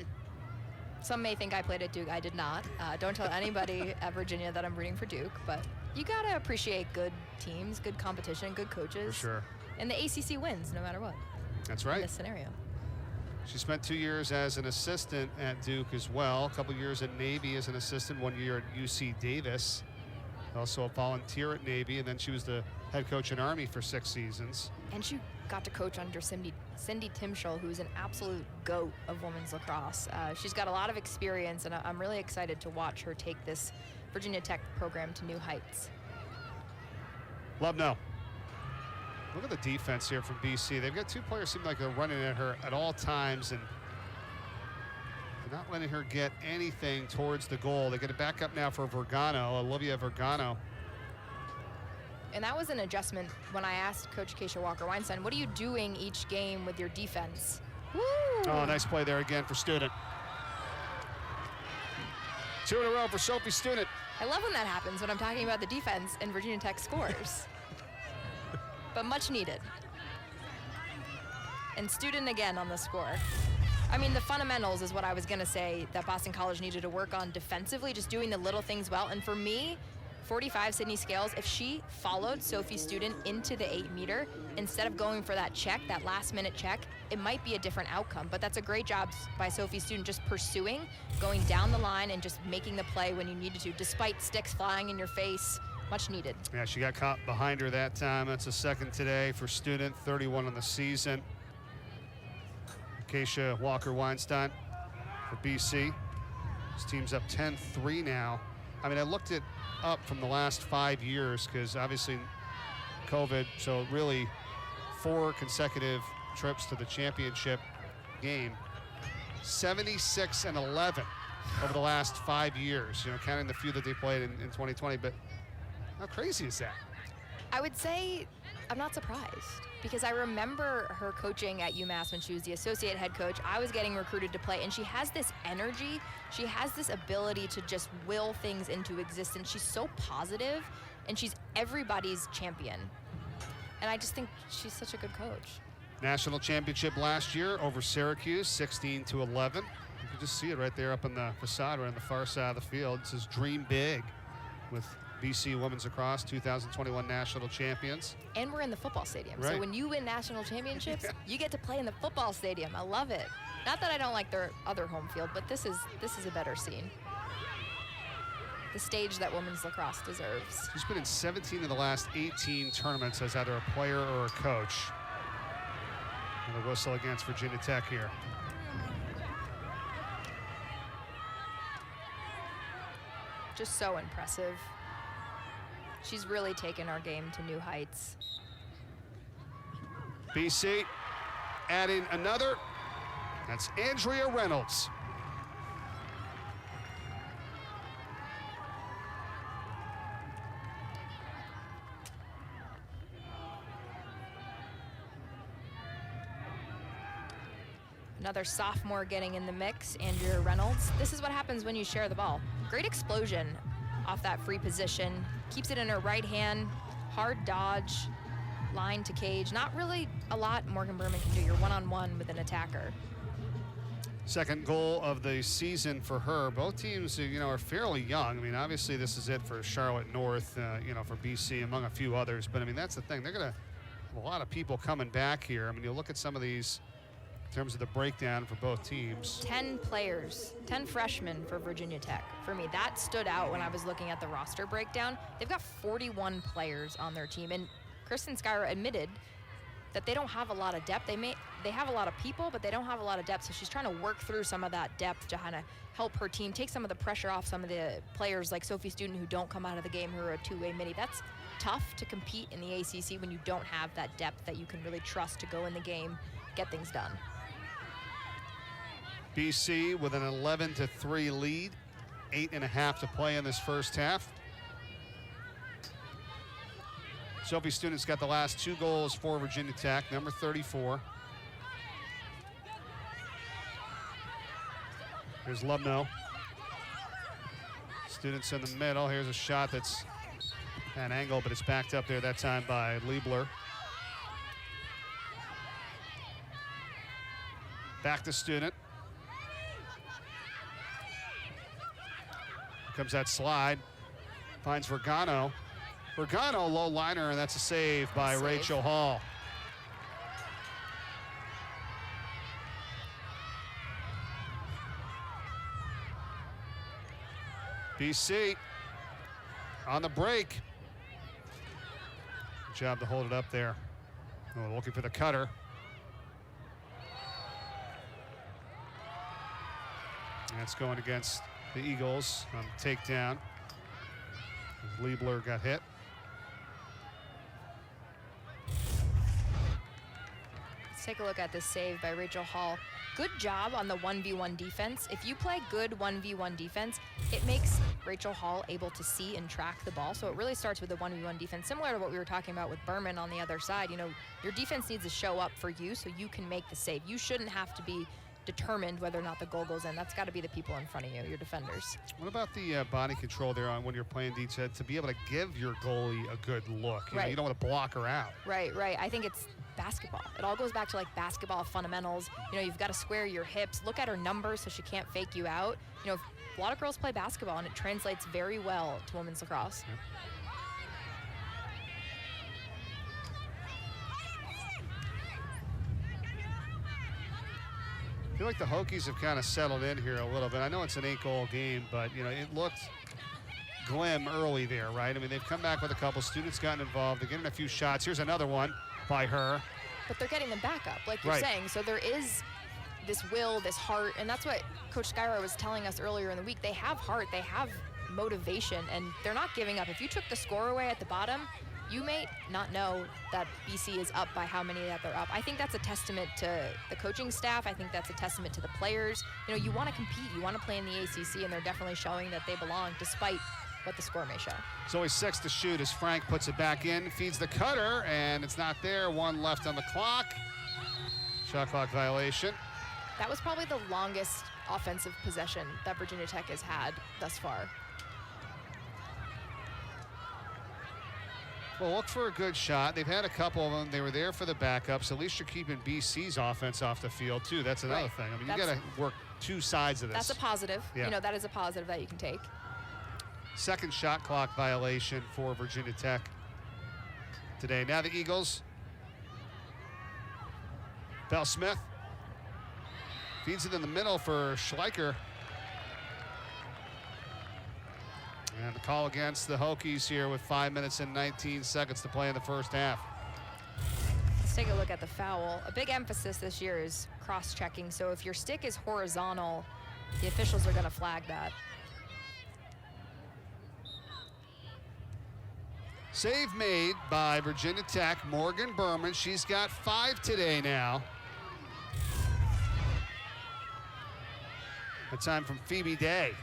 Some may think I played at Duke. I did not. Don't tell anybody at Virginia that I'm rooting for Duke, but you got to appreciate good teams, good competition, good coaches.
For sure.
And the ACC wins no matter what
That's
in
right.
this scenario.
She spent 2 years as an assistant at Duke as well. A couple years at Navy as an assistant, 1 year at UC Davis. Also a volunteer at Navy, and then she was the head coach in Army for 6 seasons.
And she got to coach under Cindy Timschel, who's an absolute goat of women's lacrosse. She's got a lot of experience, and I'm really excited to watch her take this Virginia Tech program to new heights.
Lubno. Look at the defense here from BC. They've got 2 players seem like they're running at her at all times, and they're not letting her get anything towards the goal. They get it back up now for Oregano, Olivia Oregano.
And that was an adjustment when I asked Coach Keisha Walker-Weinstein, what are you doing each game with your defense? Woo!
Oh, nice play there again for Student. 2 in a row for Sophie Student.
I love when that happens, when I'm talking about the defense and Virginia Tech scores. But much needed. And Student again on the score. I mean, the fundamentals is what I was going to say that Boston College needed to work on defensively, just doing the little things well. And for me, 45 Sydney Scales, if she followed Sophie Student into the 8-meter, instead of going for that check, that last-minute check, it might be a different outcome. But that's a great job by Sophie Student, just pursuing, going down the line, and just making the play when you needed to, despite sticks flying in your face. Much needed.
Yeah, she got caught behind her that time. That's a second today for Student, 31 on the season. Keisha Walker-Weinstein for BC. This team's up 10-3 now. I mean, I looked it up from the last 5 years because obviously COVID, so really 4 consecutive trips to the championship game. 76-11 over the last 5 years, counting the few that they played in 2020. But how crazy is that?
I would say I'm not surprised because I remember her coaching at UMass when she was the associate head coach. I was getting recruited to play, and she has this energy. She has this ability to just will things into existence. She's so positive, and she's everybody's champion. And I just think she's such a good coach.
National championship last year over Syracuse, 16-11. You can just see it right there up on the facade, right on the far side of the field. It says "Dream Big" with BC Women's Lacrosse 2021 national champions.
And we're in the football stadium.
Right.
So when you win national championships, you get to play in the football stadium. I love it. Not that I don't like their other home field, but this is a better scene. The stage that women's lacrosse deserves.
She's been in 17 of the last 18 tournaments as either a player or a coach. And a whistle against Virginia Tech here.
Just so impressive. She's really taken our game to new heights.
BC adding another. That's Andrea Reynolds.
Another sophomore getting in the mix, Andrea Reynolds. This is what happens when you share the ball. Great explosion off that free position. Keeps it in her right hand. Hard dodge, line to cage. Not really a lot Morgan Berman can do. You're one-on-one with an attacker.
Second goal of the season for her. Both teams, are fairly young. I mean, obviously this is it for Charlotte North, for BC, among a few others. But, I mean, that's the thing. They're going to have a lot of people coming back here. I mean, you look at some of these in terms of the breakdown for both teams.
10 players, 10 freshmen for Virginia Tech. For me, that stood out when I was looking at the roster breakdown. They've got 41 players on their team, and Kristen Skyra admitted that they don't have a lot of depth. They have a lot of people, but they don't have a lot of depth, so she's trying to work through some of that depth to kind of help her team, take some of the pressure off some of the players like Sophie Student who don't come out of the game, who are a two-way midi. That's tough to compete in the ACC when you don't have that depth that you can really trust to go in the game, get things done.
BC with an 11-3 lead, 8.5 to play in this first half. Sophie Student's got the last 2 goals for Virginia Tech, number 34. Here's Lubno. Students in the middle. Here's a shot that's at an angle, but it's backed up there that time by Liebler. Back to Student. Comes that slide, finds Oregano. Oregano, low liner, and that's a save by Rachel Hall. BC on the break. Good job to hold it up there. Oh, looking for the cutter. That's going against the Eagles on takedown. Liebler got hit.
Let's take a look at this save by Rachel Hall. Good job on the 1v1 defense. If you play good 1v1 defense, it makes Rachel Hall able to see and track the ball. So it really starts with the 1v1 defense, similar to what we were talking about with Berman on the other side. Your defense needs to show up for you so you can make the save. You shouldn't have to be determined whether or not the goal goes in. That's got to be the people in front of you, your defenders.
What about the body control there on when you're playing D to be able to give your goalie a good look? You don't want to block her out.
Right. I think it's basketball. It all goes back to like basketball fundamentals. You've got to square your hips, look at her numbers so she can't fake you out. A lot of girls play basketball and it translates very well to women's lacrosse.
Yep. I feel like the Hokies have kind of settled in here a little bit. I know it's an 8-goal game, but it looked glim early there, right? I mean, they've come back with a couple. Students gotten involved. They're getting a few shots. Here's another one by her.
But they're getting them back up, like you're saying. So there is this will, this heart, and that's what Coach Skyra was telling us earlier in the week. They have heart, they have motivation, and they're not giving up. If you took the score away at the bottom, you may not know that BC is up by how many that they're up. I think that's a testament to the coaching staff. I think that's a testament to the players. You know, you want to compete, you want to play in the ACC, and they're definitely showing that they belong despite what the score may show.
It's only 6 to shoot as Frank puts it back in, feeds the cutter, and it's not there. 1 left on the clock. Shot clock violation.
That was probably the longest offensive possession that Virginia Tech has had thus far.
Well, look for a good shot. They've had a couple of them. They were there for the backups. At least you're keeping BC's offense off the field, too. That's another thing. I mean, you got to work 2 sides of this.
That's a positive.
Yeah.
You know, that is a positive that you can take.
Second shot clock violation for Virginia Tech today. Now the Eagles. Bell Smith feeds it in the middle for Schleicher. And the call against the Hokies here with 5 minutes and 19 seconds to play in the first half.
Let's take a look at the foul. A big emphasis this year is cross-checking. So if your stick is horizontal, the officials are going to flag that.
Save made by Virginia Tech, Morgan Berman. She's got 5 today now. A time from Phoebe Day.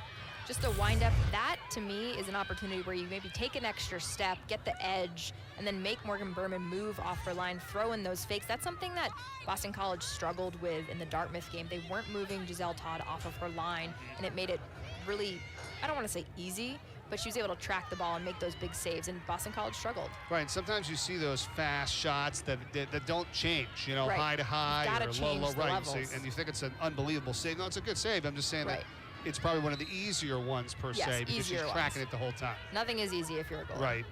Just a wind-up, that to me is an opportunity where you maybe take an extra step, get the edge, and then make Morgan Berman move off her line, throw in those fakes. That's something that Boston College struggled with in the Dartmouth game. They weren't moving Giselle Todd off of her line, and it made it really, I don't want to say easy, but she was able to track the ball and make those big saves, and Boston College struggled.
Right, and sometimes you see those fast shots that don't change, you know, high to high or low, low, right. So, and you think it's an unbelievable save. No, it's a good save. I'm just saying that it's probably one of the easier ones per se because she's tracking it the whole time.
Nothing is easy if you're a goalie.
Right.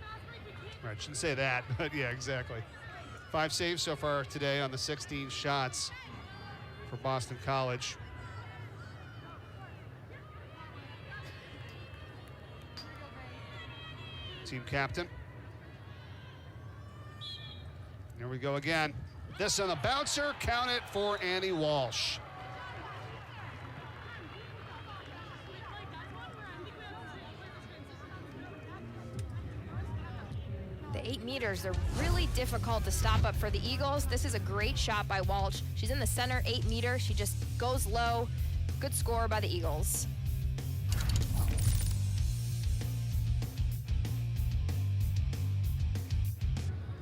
Right, shouldn't say that, but yeah, exactly. 5 saves so far today on the 16 shots for Boston College. Team captain. Here we go again. This on the bouncer, count it for Annie Walsh.
The 8 meters, they're really difficult to stop up for the Eagles. This is a great shot by Walsh. She's in the center, 8 meter. She just goes low. Good score by the Eagles.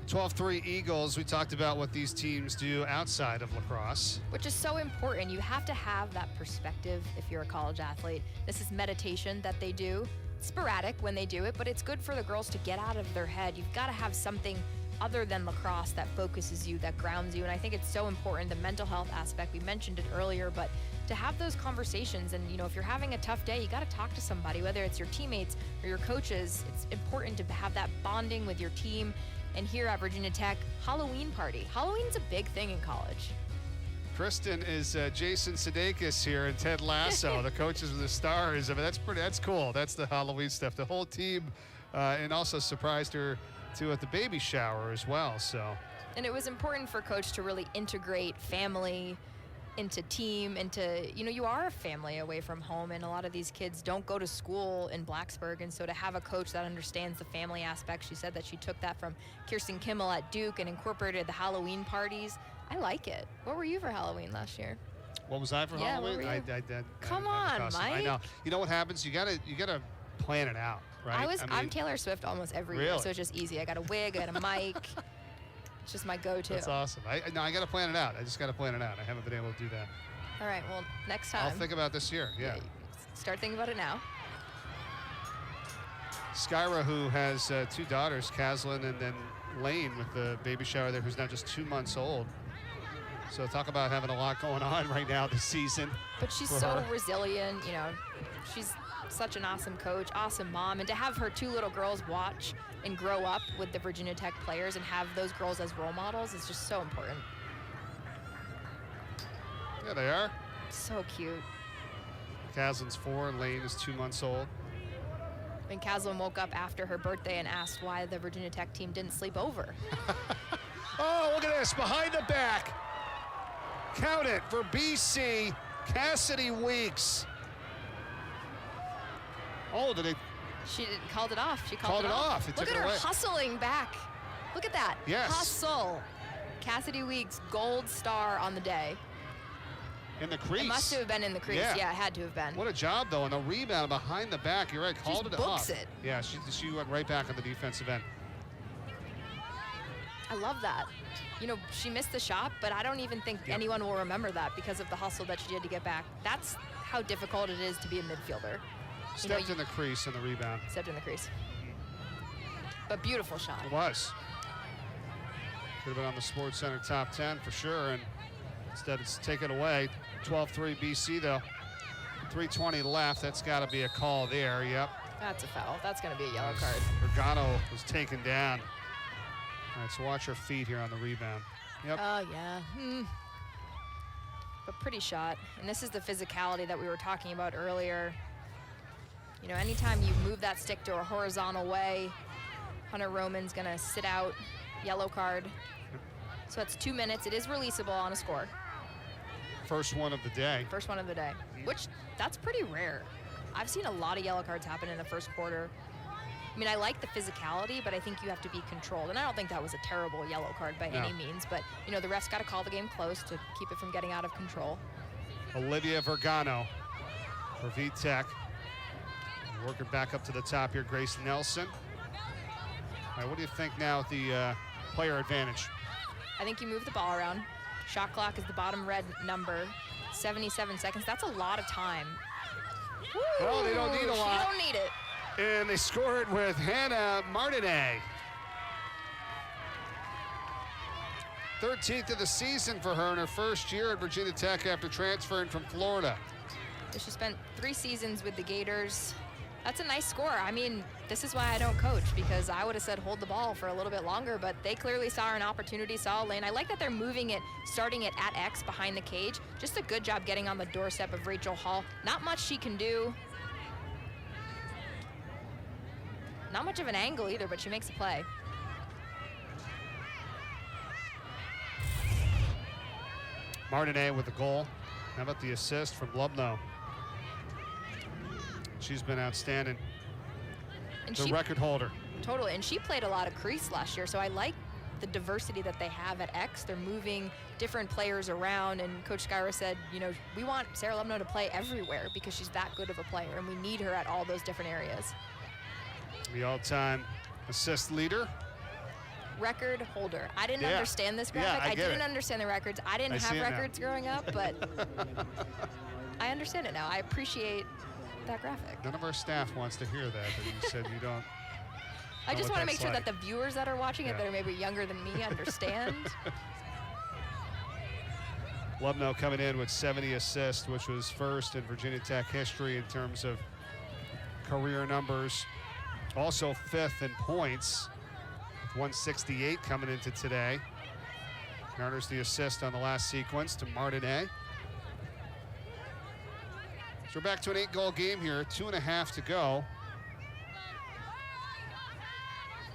12-3 Eagles. We talked about what these teams do outside of lacrosse.
Which is so important. You have to have that perspective if you're a college athlete. This is meditation that they do. It's sporadic when they do it, but it's good for the girls to get out of their head. You've got to have something other than lacrosse that focuses you, that grounds you. And I think it's so important, the mental health aspect. We mentioned it earlier, but to have those conversations, and you know, if you're having a tough day, you got to talk to somebody, whether it's your teammates or your coaches. It's important to have that bonding with your team. And here at Virginia Tech, Halloween party. Halloween's a big thing in college.
Kristen is Jason Sudeikis here and Ted Lasso, the coaches of the stars. I mean, that's cool. That's the Halloween stuff. The whole team, and also surprised her too at the baby shower as well. So.
And it was important for Coach to really integrate family into team, into, you know, you are a family away from home, and a lot of these kids don't go to school in Blacksburg, and so to have a coach that understands the family aspect, she said that she took that from Kirsten Kimmel at Duke and incorporated the Halloween parties. I like it. What were you for Halloween last year?
What was I for Halloween?
I
did.
Come on, Mike.
I know. You know what happens? You gotta plan it out, right?
I'm Taylor Swift almost every year, so it's just easy. I got a wig, I got a mic. It's just my go-to.
That's awesome. I got to plan it out. I just got to plan it out. I haven't been able to do that.
All right, well, next time.
I'll think about this year, yeah.
Start thinking about it now.
Skyra, who has 2 daughters, Caslin and then Lane with the baby shower there, who's now just 2 months old. So talk about having a lot going on right now this season.
But she's so resilient, you know. She's such an awesome coach, awesome mom, and to have her 2 little girls watch and grow up with the Virginia Tech players and have those girls as role models is just so important.
Yeah, they are.
So cute.
Caslin's 4 and Lane is 2 months old.
And Caslin woke up after her birthday and asked why the Virginia Tech team didn't sleep over.
Oh, look at this, behind the back. Count it for BC, Cassidy Weeks. Oh, did they?
She called it off. She
called it off.
Look at her hustling back. Look at that.
Yes.
Hustle. Cassidy Weeks, gold star on the day.
In the crease.
It must have been in the crease. Yeah, it had to have been.
What a job, though. And the rebound behind the back. You're right. Called it off.
Books it.
Yeah, she went right back on the defensive end.
I love that. You know, she missed the shot, but I don't even think anyone will remember that because of the hustle that she did to get back. That's how difficult it is to be a midfielder.
Stepped in the crease in the rebound.
Stepped in the crease. But beautiful shot.
It was. Could have been on the Sports Center top 10 for sure, and instead it's taken away. 12-3 BC, though. 3:20 left. That's got to be a call there. Yep.
That's a foul. That's going to be a yellow card.
Oregano was taken down. All right, so watch her feet here on the rebound. Yep.
Oh, yeah. But pretty shot. And this is the physicality that we were talking about earlier. You know, anytime you move that stick to a horizontal way, Hunter Roman's going to sit out. Yellow card. So it's 2 minutes. It is releasable on a score.
First one of the day.
First one of the day, which that's pretty rare. I've seen a lot of yellow cards happen in the first quarter. I mean, I like the physicality, but I think you have to be controlled. And I don't think that was a terrible yellow card by any means, but you know, the ref's got to call the game close to keep it from getting out of control.
Olivia Oregano for VTech. Working back up to the top here, Grace Nelson. All right, what do you think now with the player advantage?
I think you move the ball around. Shot clock is the bottom red number. 77 seconds. That's a lot of time.
Well, they don't need a lot.
They don't need it.
And they score it with Hannah Martinet. 13th of the season for her in her first year at Virginia Tech after transferring from Florida.
She spent 3 seasons with the Gators. That's a nice score. I mean, this is why I don't coach, because I would have said hold the ball for a little bit longer, but they clearly saw an opportunity, saw a lane. I like that they're moving it, starting it at X behind the cage. Just a good job getting on the doorstep of Rachel Hall. Not much she can do. Not much of an angle either, but she makes a play.
Martinet with the goal. How about the assist from Lubno? She's been outstanding. And the record holder.
Totally, and she played a lot of crease last year, so I like the diversity that they have at X. They're moving different players around, and Coach Skyra said, you know, we want Sarah Lubno to play everywhere because she's that good of a player, and we need her at all those different areas.
The all-time assist leader.
Record holder. I didn't understand this graphic. I didn't understand the records. I didn't have records growing up, but I understand it now. I appreciate that graphic.
None of our staff wants to hear that, but you said you don't.
I just want to make sure that the viewers that are watching it that are maybe younger than me understand.
Lubno coming in with 70 assists, which was first in Virginia Tech history in terms of career numbers. Also 5th in points, 168 coming into today. Garners the assist on the last sequence to Martinet. So we're back to an 8-goal game here, 2.5 to go.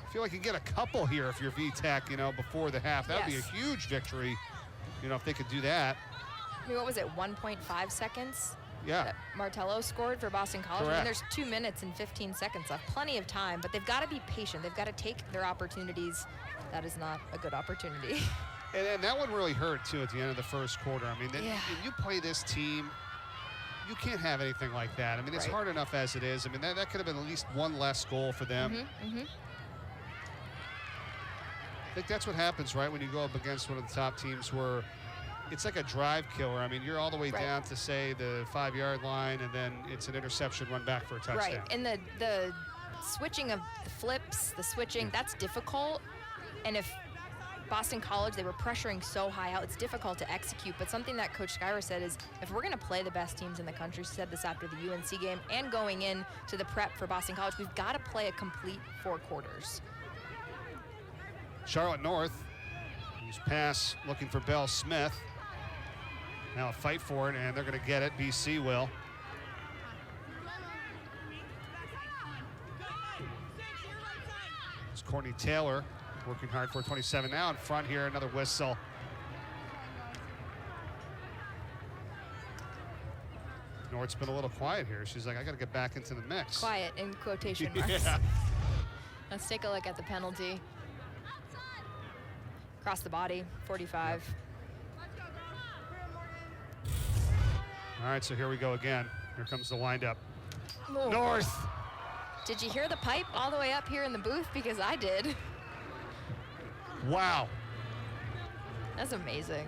I feel like you get a couple here if you're VTech, you know, before the half. That would be a huge victory, you know, if they could do that.
I mean, what was it, 1.5 seconds?
Yeah.
That Martello scored for Boston College.
Correct.
I mean, there's 2 minutes and 15 seconds left. Plenty of time, but they've got to be patient. They've got to take their opportunities. That is not a good opportunity.
And that one really hurt, too, at the end of the first quarter. I mean, when you play this team, you can't have anything like that. I mean, it's hard enough as it is. I mean, that could have been at least one less goal for them. I think that's what happens, right, when you go up against one of the top teams where it's like a drive killer. I mean, you're all the way down to, say, the 5-yard line, and then it's an interception run back for a touchdown.
Right, and the switching of the flips, the switching, that's difficult. And if Boston College, they were pressuring so high out, it's difficult to execute. But something that Coach Skyra said is, if we're going to play the best teams in the country, she said this after the UNC game, and going in to the prep for Boston College, we've got to play a complete 4 quarters.
Charlotte North, whose pass looking for Belle Smith. Now a fight for it, and they're going to get it. BC will. It's Courtney Taylor working hard for 27 now in front here. Another whistle. North's been a little quiet here. She's like, I got to get back into the mix.
Quiet in quotation marks.
Yeah.
Let's take a look at the penalty. Across the body, 45.
All right, so here we go again. Here comes the windup.
Whoa.
North.
Did you hear the pipe all the way up here in the booth? Because I did.
Wow.
That's amazing.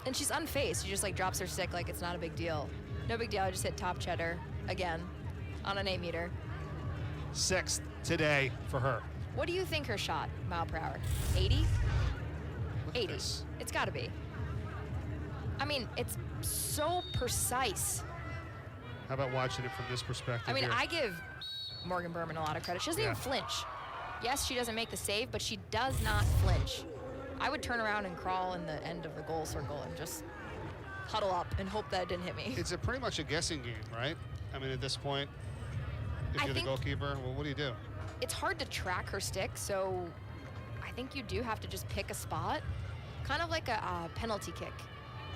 And she's unfazed. She just like drops her stick like it's not a big deal. No big deal. I just hit top cheddar again on an 8-meter.
6th today for her.
What do you think her shot, mile per hour? 80?
Look at
80.
this.
It's got to be. I mean, it's so precise.
How about watching it from this perspective?
I mean,
here?
I give Morgan Berman a lot of credit. She doesn't even flinch. Yes, she doesn't make the save, but she does not flinch. I would turn around and crawl in the end of the goal circle and just huddle up and hope that it didn't hit me.
It's pretty much a guessing game, right? I mean, at this point, if you're the goalkeeper, well, what do you do?
It's hard to track her stick, so I think you do have to just pick a spot, kind of like a penalty kick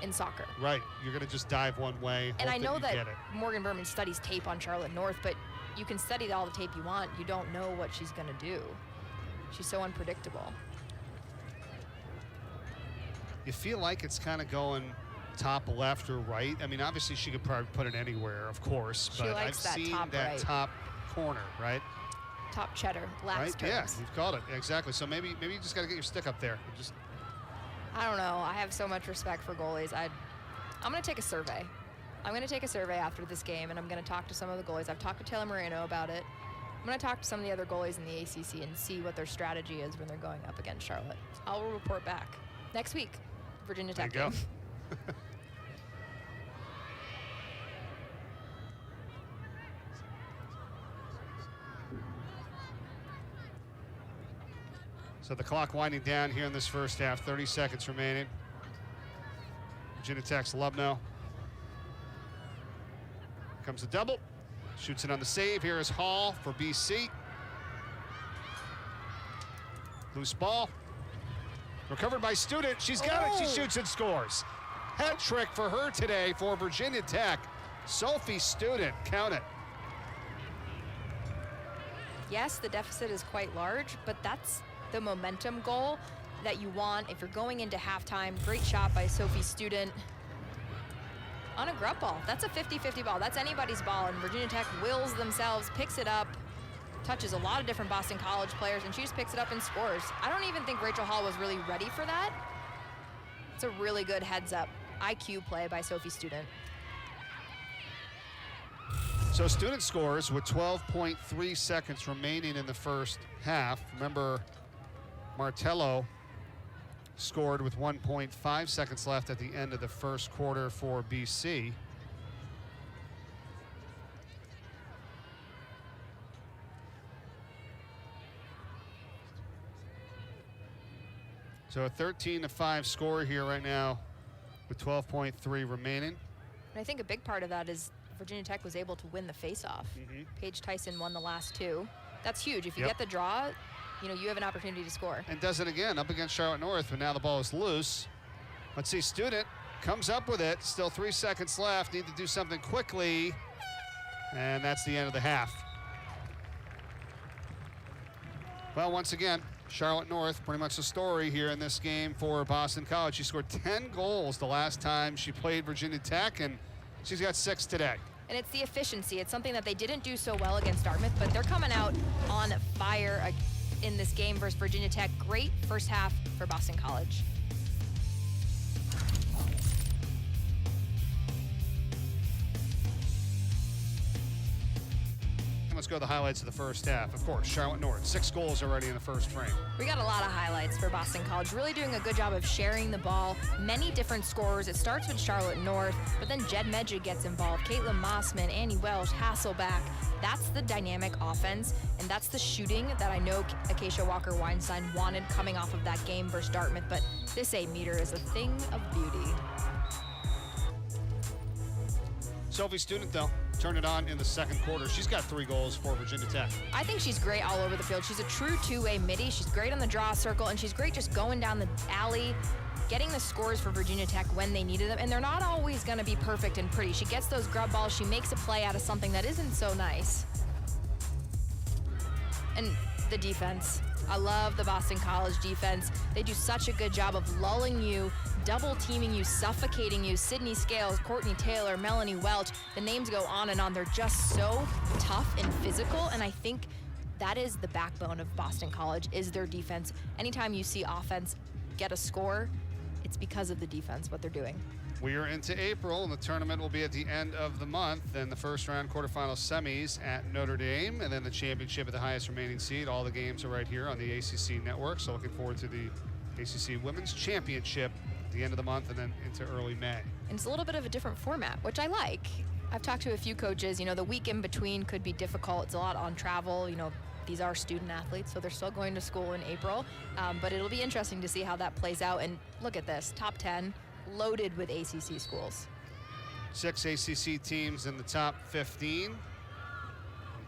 in soccer.
Right, you're gonna just dive one way,
And I know that
get it.
Morgan Berman studies tape on Charlotte North, but you can study all the tape you want. You don't know what she's gonna do. She's so unpredictable.
You feel like it's kind of going top left or right. I mean, obviously she could probably put it anywhere, of course,
She
but I've
likes that
seen
top
that
right.
top corner, right?
Top cheddar, last
Right?
terms.
Yeah, you've called it exactly. So maybe you just got to get your stick up there. Just
I don't know. I have so much respect for goalies. I'm going to take a survey. I'm going to take a survey after this game, and I'm going to talk to some of the goalies. I've talked to Taylor Moreno about it. I'm going to talk to some of the other goalies in the ACC and see what their strategy is when they're going up against Charlotte. I'll report back next week. Virginia Tech
there you
game.
go. So the clock winding down here in this first half, 30 seconds remaining. Virginia Tech's Lubno. Comes a double. Shoots it on the save. Here is Hall for BC. Loose ball. Recovered by Student. She's got it. She shoots and scores. Hat trick for her today for Virginia Tech. Sophie Student. Count it.
Yes, the deficit is quite large, but that's the momentum goal that you want if you're going into halftime. Great shot by Sophie Student on a grub ball. That's a 50-50 ball. That's anybody's ball, and Virginia Tech wills themselves, picks it up, touches a lot of different Boston College players, and she just picks it up and scores. I don't even think Rachel Hall was really ready for that. It's a really good heads-up IQ play by Sophie Student.
So Student scores with 12.3 seconds remaining in the first half. Remember, Martello scored with 1.5 seconds left at the end of the first quarter for BC. So a 13-5 score here right now with 12.3 remaining.
And I think a big part of that is Virginia Tech was able to win the face-off. Paige Tyson won the last two. That's huge. If you get the draw, you know, you have an opportunity to score.
And does it again up against Charlotte North, but now the ball is loose. Let's see, Student comes up with it. Still 3 seconds left. Need to do something quickly. And that's the end of the half. Well, once again, Charlotte North, pretty much the story here in this game for Boston College. She scored 10 goals the last time she played Virginia Tech, and she's got 6 today.
And it's the efficiency. It's something that they didn't do so well against Dartmouth, but they're coming out on fire in this game versus Virginia Tech. Great first half for Boston College.
Let's go to the highlights of the first half. Of course, Charlotte North, 6 goals already in the first frame.
We got a lot of highlights for Boston College, really doing a good job of sharing the ball. Many different scorers. It starts with Charlotte North, but then Jed Medjid gets involved. Caitlin Mossman, Annie Welsh, Hasselbeck. That's the dynamic offense, and that's the shooting that I know Acacia Walker-Weinstein wanted coming off of that game versus Dartmouth, but this 8-meter is a thing of beauty.
Sophie Student, though, turned it on in the second quarter. She's got 3 goals for Virginia Tech.
I think she's great all over the field. She's a true two-way midi. She's great on the draw circle, and she's great just going down the alley, getting the scores for Virginia Tech when they needed them, and they're not always going to be perfect and pretty. She gets those grub balls. She makes a play out of something that isn't so nice. And the defense. I love the Boston College defense. They do such a good job of lulling you, double teaming you, suffocating you. Sydney Scales, Courtney Taylor, Melanie Welch, the names go on and on. They're just so tough and physical, and I think that is the backbone of Boston College, is their defense. Anytime you see offense get a score, it's because of the defense, what they're doing.
We are into April, and the tournament will be at the end of the month. Then the first round quarterfinal semis at Notre Dame, and then the championship at the highest remaining seed. All the games are right here on the ACC network, so looking forward to the ACC Women's Championship at the end of the month and then into early May.
And it's a little bit of a different format, which I like. I've talked to a few coaches, the week in between could be difficult. It's a lot on travel, these are student athletes, so they're still going to school in April. But it'll be interesting to see how that plays out. And look at this, top 10, loaded with ACC schools.
6 ACC teams in the top 15. We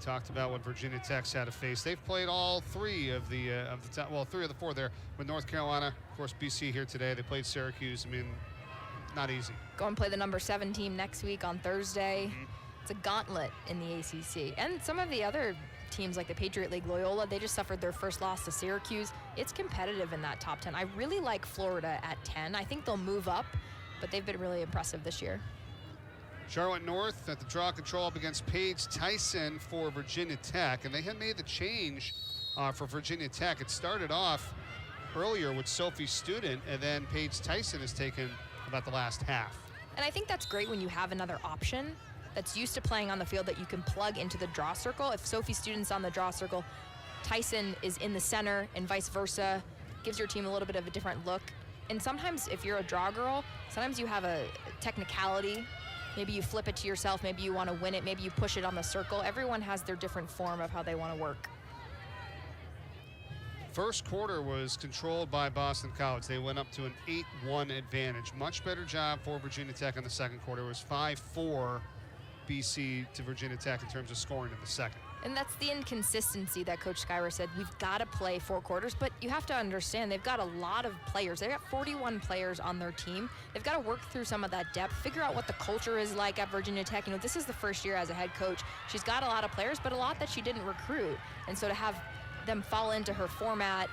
talked about what Virginia Tech's had to face. They've played all three of the top, well, 3 of the 4 there with North Carolina. Of course, BC here today. They played Syracuse. I mean, not easy.
Go and play the number 7 team next week on Thursday. It's a gauntlet in the ACC. And some of the other teams like the Patriot League, Loyola, they just suffered their first loss to Syracuse. It's competitive in that top 10. I really like Florida at 10. I think they'll move up, but they've been really impressive this year.
Charlotte North at the draw control up against Paige Tyson for Virginia Tech, and they had made the change for Virginia Tech. It started off earlier with Sophie Student, and then Paige Tyson has taken about the last half.
And I think that's great when you have another option that's used to playing on the field that you can plug into the draw circle. If Sophie Student's on the draw circle, Tyson is in the center and vice versa. Gives your team a little bit of a different look. And sometimes if you're a draw girl, sometimes you have a technicality. Maybe you flip it to yourself, maybe you want to win it, maybe you push it on the circle. Everyone has their different form of how they want to work.
First quarter was controlled by Boston College. They went up to an 8-1 advantage. Much better job for Virginia Tech in the second quarter. It was 5-4 BC to Virginia Tech in terms of scoring in the second.
And that's the inconsistency that Coach Schuyler said. We've got to play 4 quarters, but you have to understand they've got a lot of players. They've got 41 players on their team. They've got to work through some of that depth, figure out what the culture is like at Virginia Tech. This is the first year as a head coach. She's got a lot of players, but a lot that she didn't recruit. And so to have them fall into her format,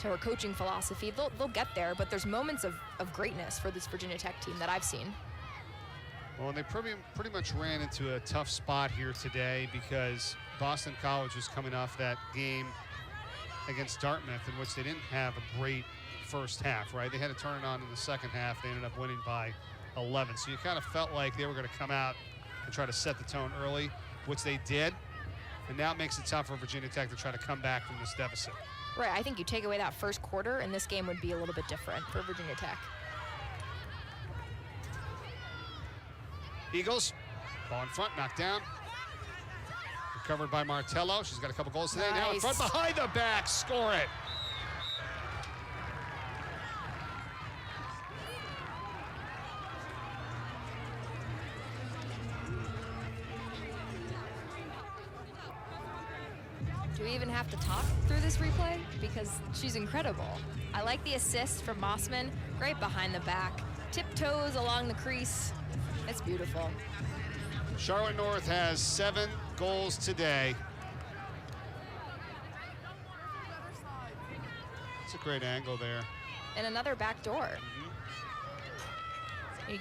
to her coaching philosophy, they'll get there, but there's moments of greatness for this Virginia Tech team that I've seen.
Well, and they pretty much ran into a tough spot here today because Boston College was coming off that game against Dartmouth in which they didn't have a great first half, right? They had to turn it on in the second half. They ended up winning by 11. So you kind of felt like they were going to come out and try to set the tone early, which they did. And now it makes it tough for Virginia Tech to try to come back from this deficit.
Right, I think you take away that first quarter and this game would be a little bit different for Virginia Tech.
Eagles, ball in front, knocked down. Recovered by Martello. She's got a couple goals today.
Nice.
Now in front, behind the back, score it.
Do we even have to talk through this replay? Because she's incredible. I like the assist from Mossman, right behind the back. Tiptoes along the crease. It's beautiful.
Charlotte North has 7 goals today. It's a great angle there.
And another back door.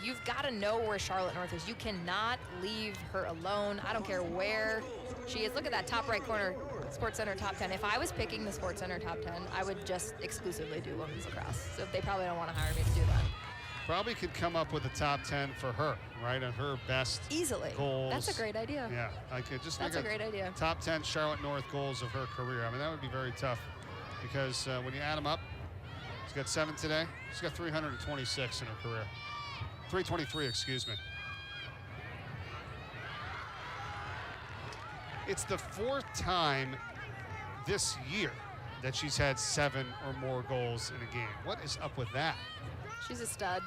You've got to know where Charlotte North is. You cannot leave her alone. I don't care where she is. Look at that top right corner, Sports Center top 10. If I was picking the Sports Center top 10, I would just exclusively do women's lacrosse. So they probably don't want to hire me to do that.
Probably could come up with a top 10 for her, right? On her best
easily
goals.
That's a great idea.
Yeah, I could just
That's
make
a great idea.
Top 10 Charlotte North goals of her career. I mean, that would be very tough because when you add them up, she's got 7 today. She's got 326 in her career. 323, excuse me. It's the 4th time this year that she's had 7 or more goals in a game. What is up with that?
She's a stud.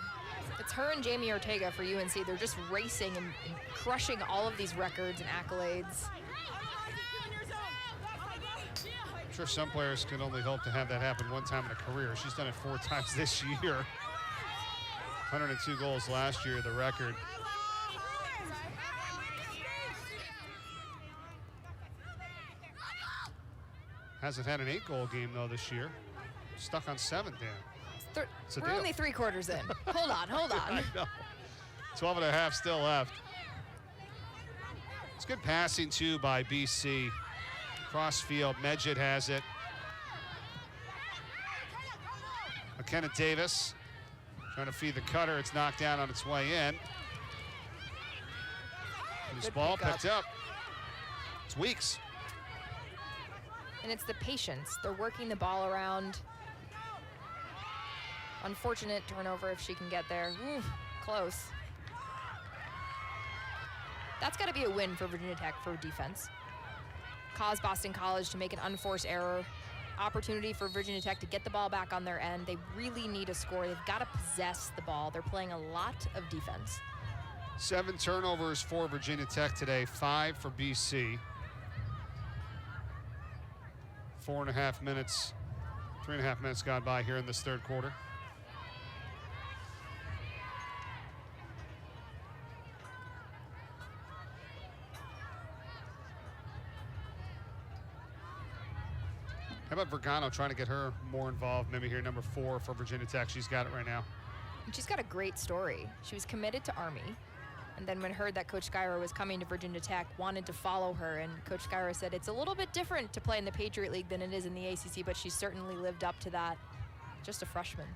It's her and Jamie Ortega for UNC. They're just racing and crushing all of these records and accolades.
I'm sure some players can only hope to have that happen one time in a career. She's done it 4 times this year. 102 goals last year, the record. Hasn't had an 8-goal game, though, this year. Stuck on 7, Dan.
We're only 3 quarters in. Hold on.
I know. 12 and a half still left. It's good passing, too, by BC. Cross field, Medjid has it. McKenna Davis trying to feed the cutter. It's knocked down on its way in. This ball picked up. It's Weeks.
And it's the patience. They're working the ball around. Unfortunate turnover if she can get there. Ooh, close. That's got to be a win for Virginia Tech for defense. Cause Boston College to make an unforced error. Opportunity for Virginia Tech to get the ball back on their end. They really need a score. They've got to possess the ball. They're playing a lot of defense.
7 turnovers for Virginia Tech today, 5 for BC. 4.5 minutes, 3.5 minutes gone by here in this third quarter. How about Oregano trying to get her more involved? Maybe here, number 4 for Virginia Tech. She's got it right now.
And she's got a great story. She was committed to Army, and then when heard that Coach Skyra was coming to Virginia Tech, wanted to follow her, and Coach Skyra said it's a little bit different to play in the Patriot League than it is in the ACC, but she certainly lived up to that. Just a freshman.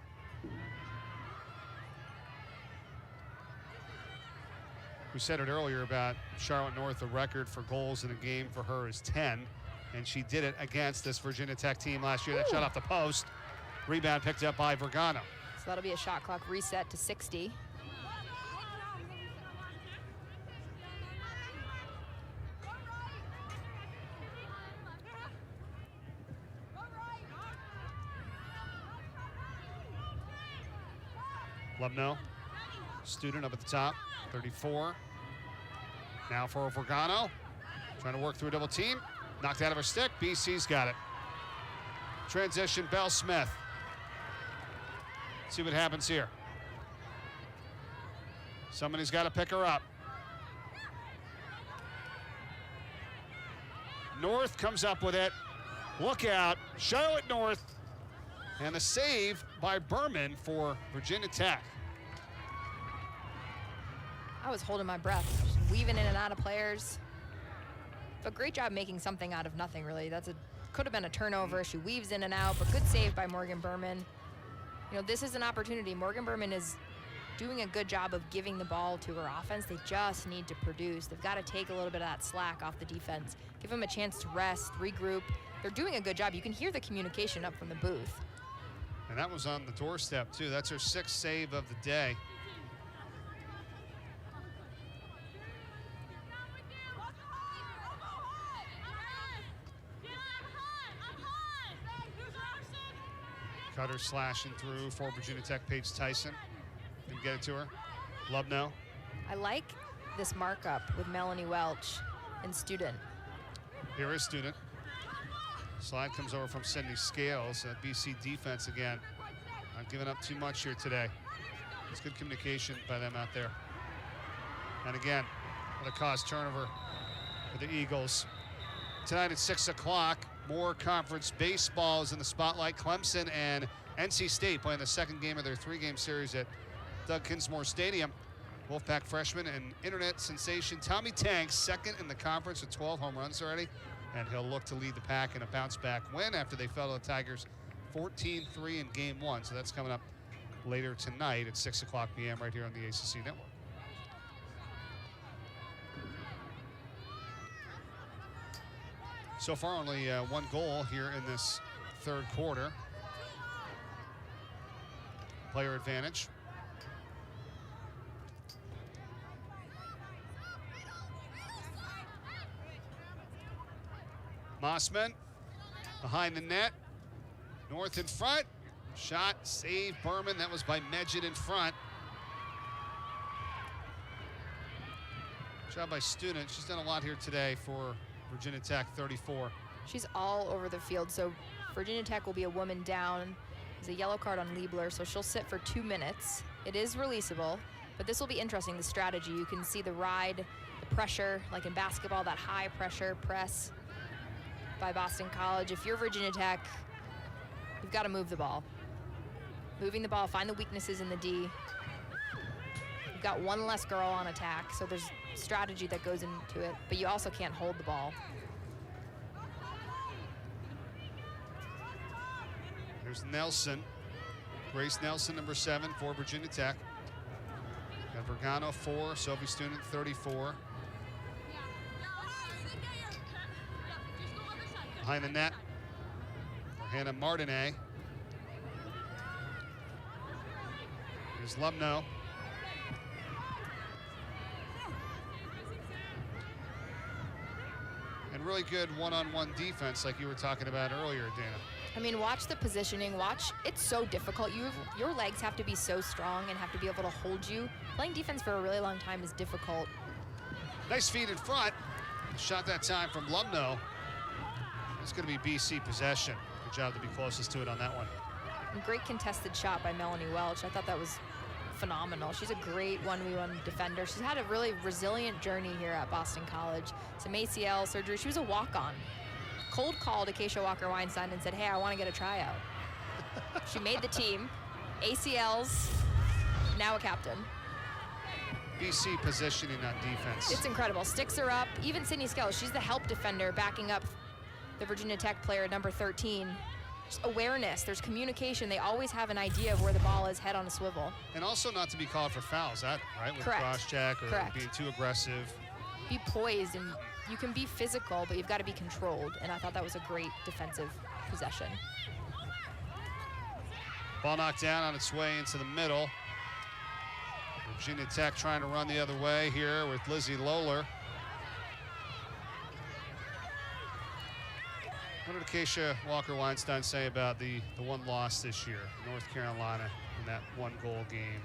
We said it earlier about Charlotte North. The record for goals in a game for her is 10, and she did it against this Virginia Tech team last year. That shot off the post. Rebound picked up by Oregano.
So that'll be a shot clock reset to 60.
Lubno, student up at the top, 34. Now for Oregano, trying to work through a double team. Knocked out of her stick, BC's got it. Transition, Bell Smith. See what happens here. Somebody's got to pick her up. North comes up with it. Look out, Charlotte North. And the save by Berman for Virginia Tech.
I was holding my breath, just weaving in and out of players. But great job making something out of nothing, really. Could have been a turnover. She weaves in and out, but good save by Morgan Berman. You know, this is an opportunity. Morgan Berman is doing a good job of giving the ball to her offense. They just need to produce. They've got to take a little bit of that slack off the defense. Give them a chance to rest, regroup. They're doing a good job. You can hear the communication up from the booth.
And that was on the doorstep, too. That's her 6th save of the day. Cutter slashing through for Virginia Tech. Paige Tyson didn't get it to her. Lubno.
I like this markup with Melanie Welch and Student.
Here is Student. Slide comes over from Sydney Scales. BC defense again. Not giving up too much here today. It's good communication by them out there. And again, the cause turnover for the Eagles. Tonight at 6 o'clock, more conference baseball is in the spotlight. Clemson and NC State playing the second game of their 3-game series at Doug Kinsmore Stadium. Wolfpack freshman and internet sensation Tommy Tanks, second in the conference with 12 home runs already. And he'll look to lead the pack in a bounce-back win after they fell to the Tigers 14-3 in Game 1. So that's coming up later tonight at 6 o'clock p.m. right here on the ACC Network. So far, only 1 goal here in this third quarter. Player advantage. Mossman behind the net. North in front. Shot, save, Berman. That was by Medjid in front. Job by Student. She's done a lot here today for Virginia Tech, 34.
She's all over the field, so Virginia Tech will be a woman down. There's a yellow card on Liebler, so she'll sit for 2 minutes. It is releasable, but this will be interesting, the strategy. You can see the ride, the pressure, like in basketball, that high pressure press by Boston College. If you're Virginia Tech, you've got to move the ball. Moving the ball, find the weaknesses in the D. You've got one less girl on attack, so there's strategy that goes into it, but you also can't hold the ball.
There's Nelson. Grace Nelson, number 7 for Virginia Tech. Got Oregano, 4. Sophie Student, 34. Behind the net for Hannah Martinet. Here's Lumno. And really good one-on-one defense like you were talking about earlier, Dana.
I mean, watch the positioning, watch. It's so difficult. Your legs have to be so strong and have to be able to hold you. Playing defense for a really long time is difficult.
Nice feed in front. Shot that time from Lumno. It's going to be BC possession. Good job to be closest to it on that one.
And great contested shot by Melanie Welch. I thought that was phenomenal. She's a great 1v1 defender. She's had a really resilient journey here at Boston College. Some ACL surgery. She was a walk-on. Cold called Acacia Walker-Weinstein and said, hey, I want to get a tryout. She made the team. ACLs, now a captain.
BC positioning on defense.
It's incredible. Sticks her up. Even Sydney Skelos, she's the help defender backing up the Virginia Tech player, number 13. Just awareness, there's communication. They always have an idea of where the ball is, head on a swivel.
And also not to be called for fouls, right? With
Correct.
cross-check or
Correct.
being too aggressive.
Be poised, and you can be physical, but you've got to be controlled. And I thought that was a great defensive possession.
Ball knocked down on its way into the middle. Virginia Tech trying to run the other way here with Lizzie Lohler. What did Acacia Walker-Weinstein say about the one loss this year, North Carolina, in that 1-goal game?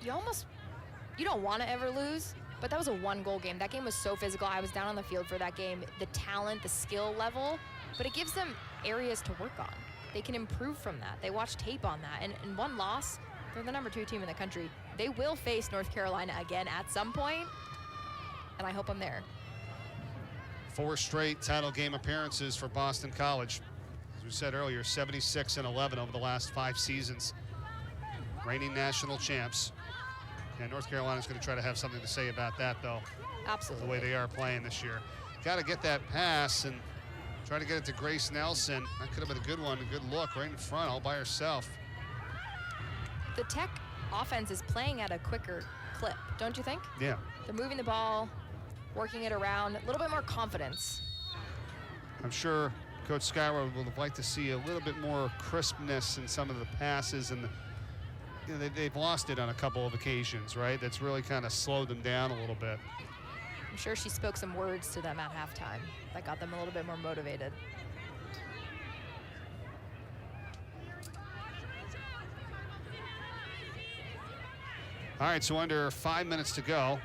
You don't want to ever lose, but that was a 1-goal game. That game was so physical. I was down on the field for that game. The talent, the skill level, but it gives them areas to work on. They can improve from that. They watch tape on that. And in one loss, they're the number 2 team in the country. They will face North Carolina again at some point, and I hope I'm there.
4 straight title game appearances for Boston College. As we said earlier, 76-11 over the last 5 seasons. Reigning national champs. And North Carolina's going to try to have something to say about that, though.
Absolutely.
The way they are playing this year. Got to get that pass and try to get it to Grace Nelson. That could have been a good one, a good look right in front, all by herself.
The Tech offense is playing at a quicker clip, don't you think?
Yeah.
They're moving the ball, working it around, a little bit more confidence.
I'm sure Coach Skyward would like to see a little bit more crispness in some of the passes, and they've lost it on a couple of occasions, right? That's really kind of slowed them down a little bit.
I'm sure she spoke some words to them at halftime that got them a little bit more motivated.
All right, so under 5 minutes to go.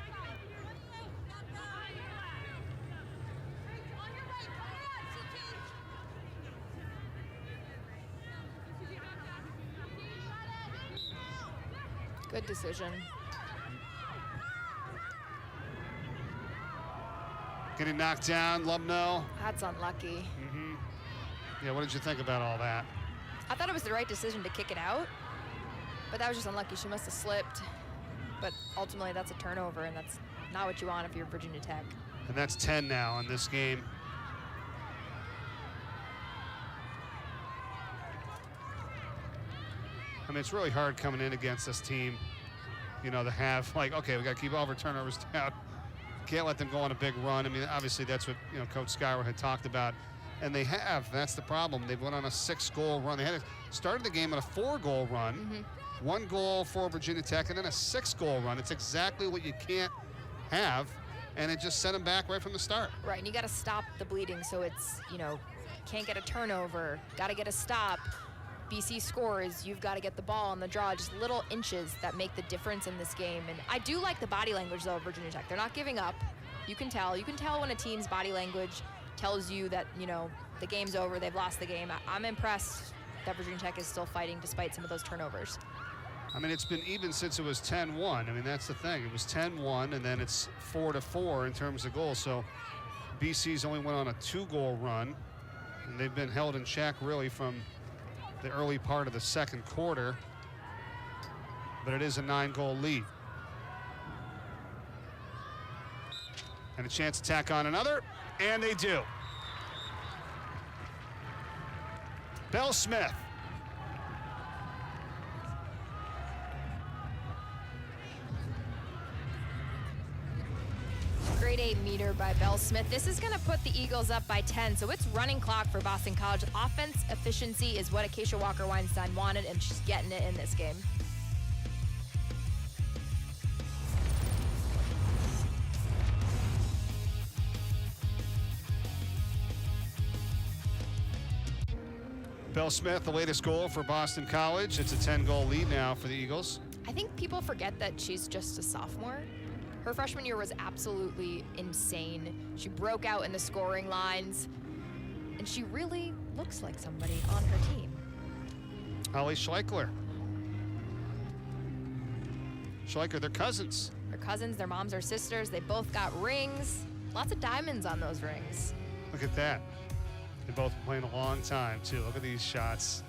Good decision.
Getting knocked down, Lumno.
That's unlucky.
Yeah, what did you think about all that?
I thought it was the right decision to kick it out, but that was just unlucky. She must have slipped. But ultimately, that's a turnover, and that's not what you want if you're Virginia Tech.
And that's 10 now in this game. I mean, it's really hard coming in against this team, you know, to have, like, okay, we got to keep all of our turnovers down. Can't let them go on a big run. I mean, obviously, that's what, you know, Coach Skyward had talked about. And they have. That's the problem. They've went on a 6-goal run. They had started the game on a 4-goal run. 1 goal for Virginia Tech, and then a 6-goal run. It's exactly what you can't have, and it just sent them back right from the start.
Right, and you got to stop the bleeding, so it's, you know, can't get a turnover, got to get a stop. BC scores, you've got to get the ball on the draw, just little inches that make the difference in this game. And I do like the body language, though, of Virginia Tech. They're not giving up. You can tell when a team's body language tells you that, you know, the game's over, they've lost the game. I'm impressed that Virginia Tech is still fighting despite some of those turnovers.
I mean, it's been even since it was 10-1. I mean, that's the thing. It was 10-1, and then it's 4-4 in terms of goals. So BC's only went on a 2-goal run, and they've been held in check really from the early part of the second quarter. But it is a 9-goal lead. And a chance to tack on another, and they do. Bell Smith.
Grade 8 meter by Bell Smith. This is going to put the Eagles up by 10, so it's running clock for Boston College. Offense efficiency is what Acacia Walker-Weinstein wanted, and she's getting it in this game.
Bell Smith, the latest goal for Boston College. It's a 10-goal lead now for the Eagles.
I think people forget that she's just a sophomore. Her freshman year was absolutely insane. She broke out in the scoring lines, and she really looks like somebody on her team.
Holly Schleichler. Schleicher, they're cousins.
They're cousins, their moms are sisters. They both got rings. Lots of diamonds on those rings.
Look at that. They both been playing a long time, too. Look at these shots.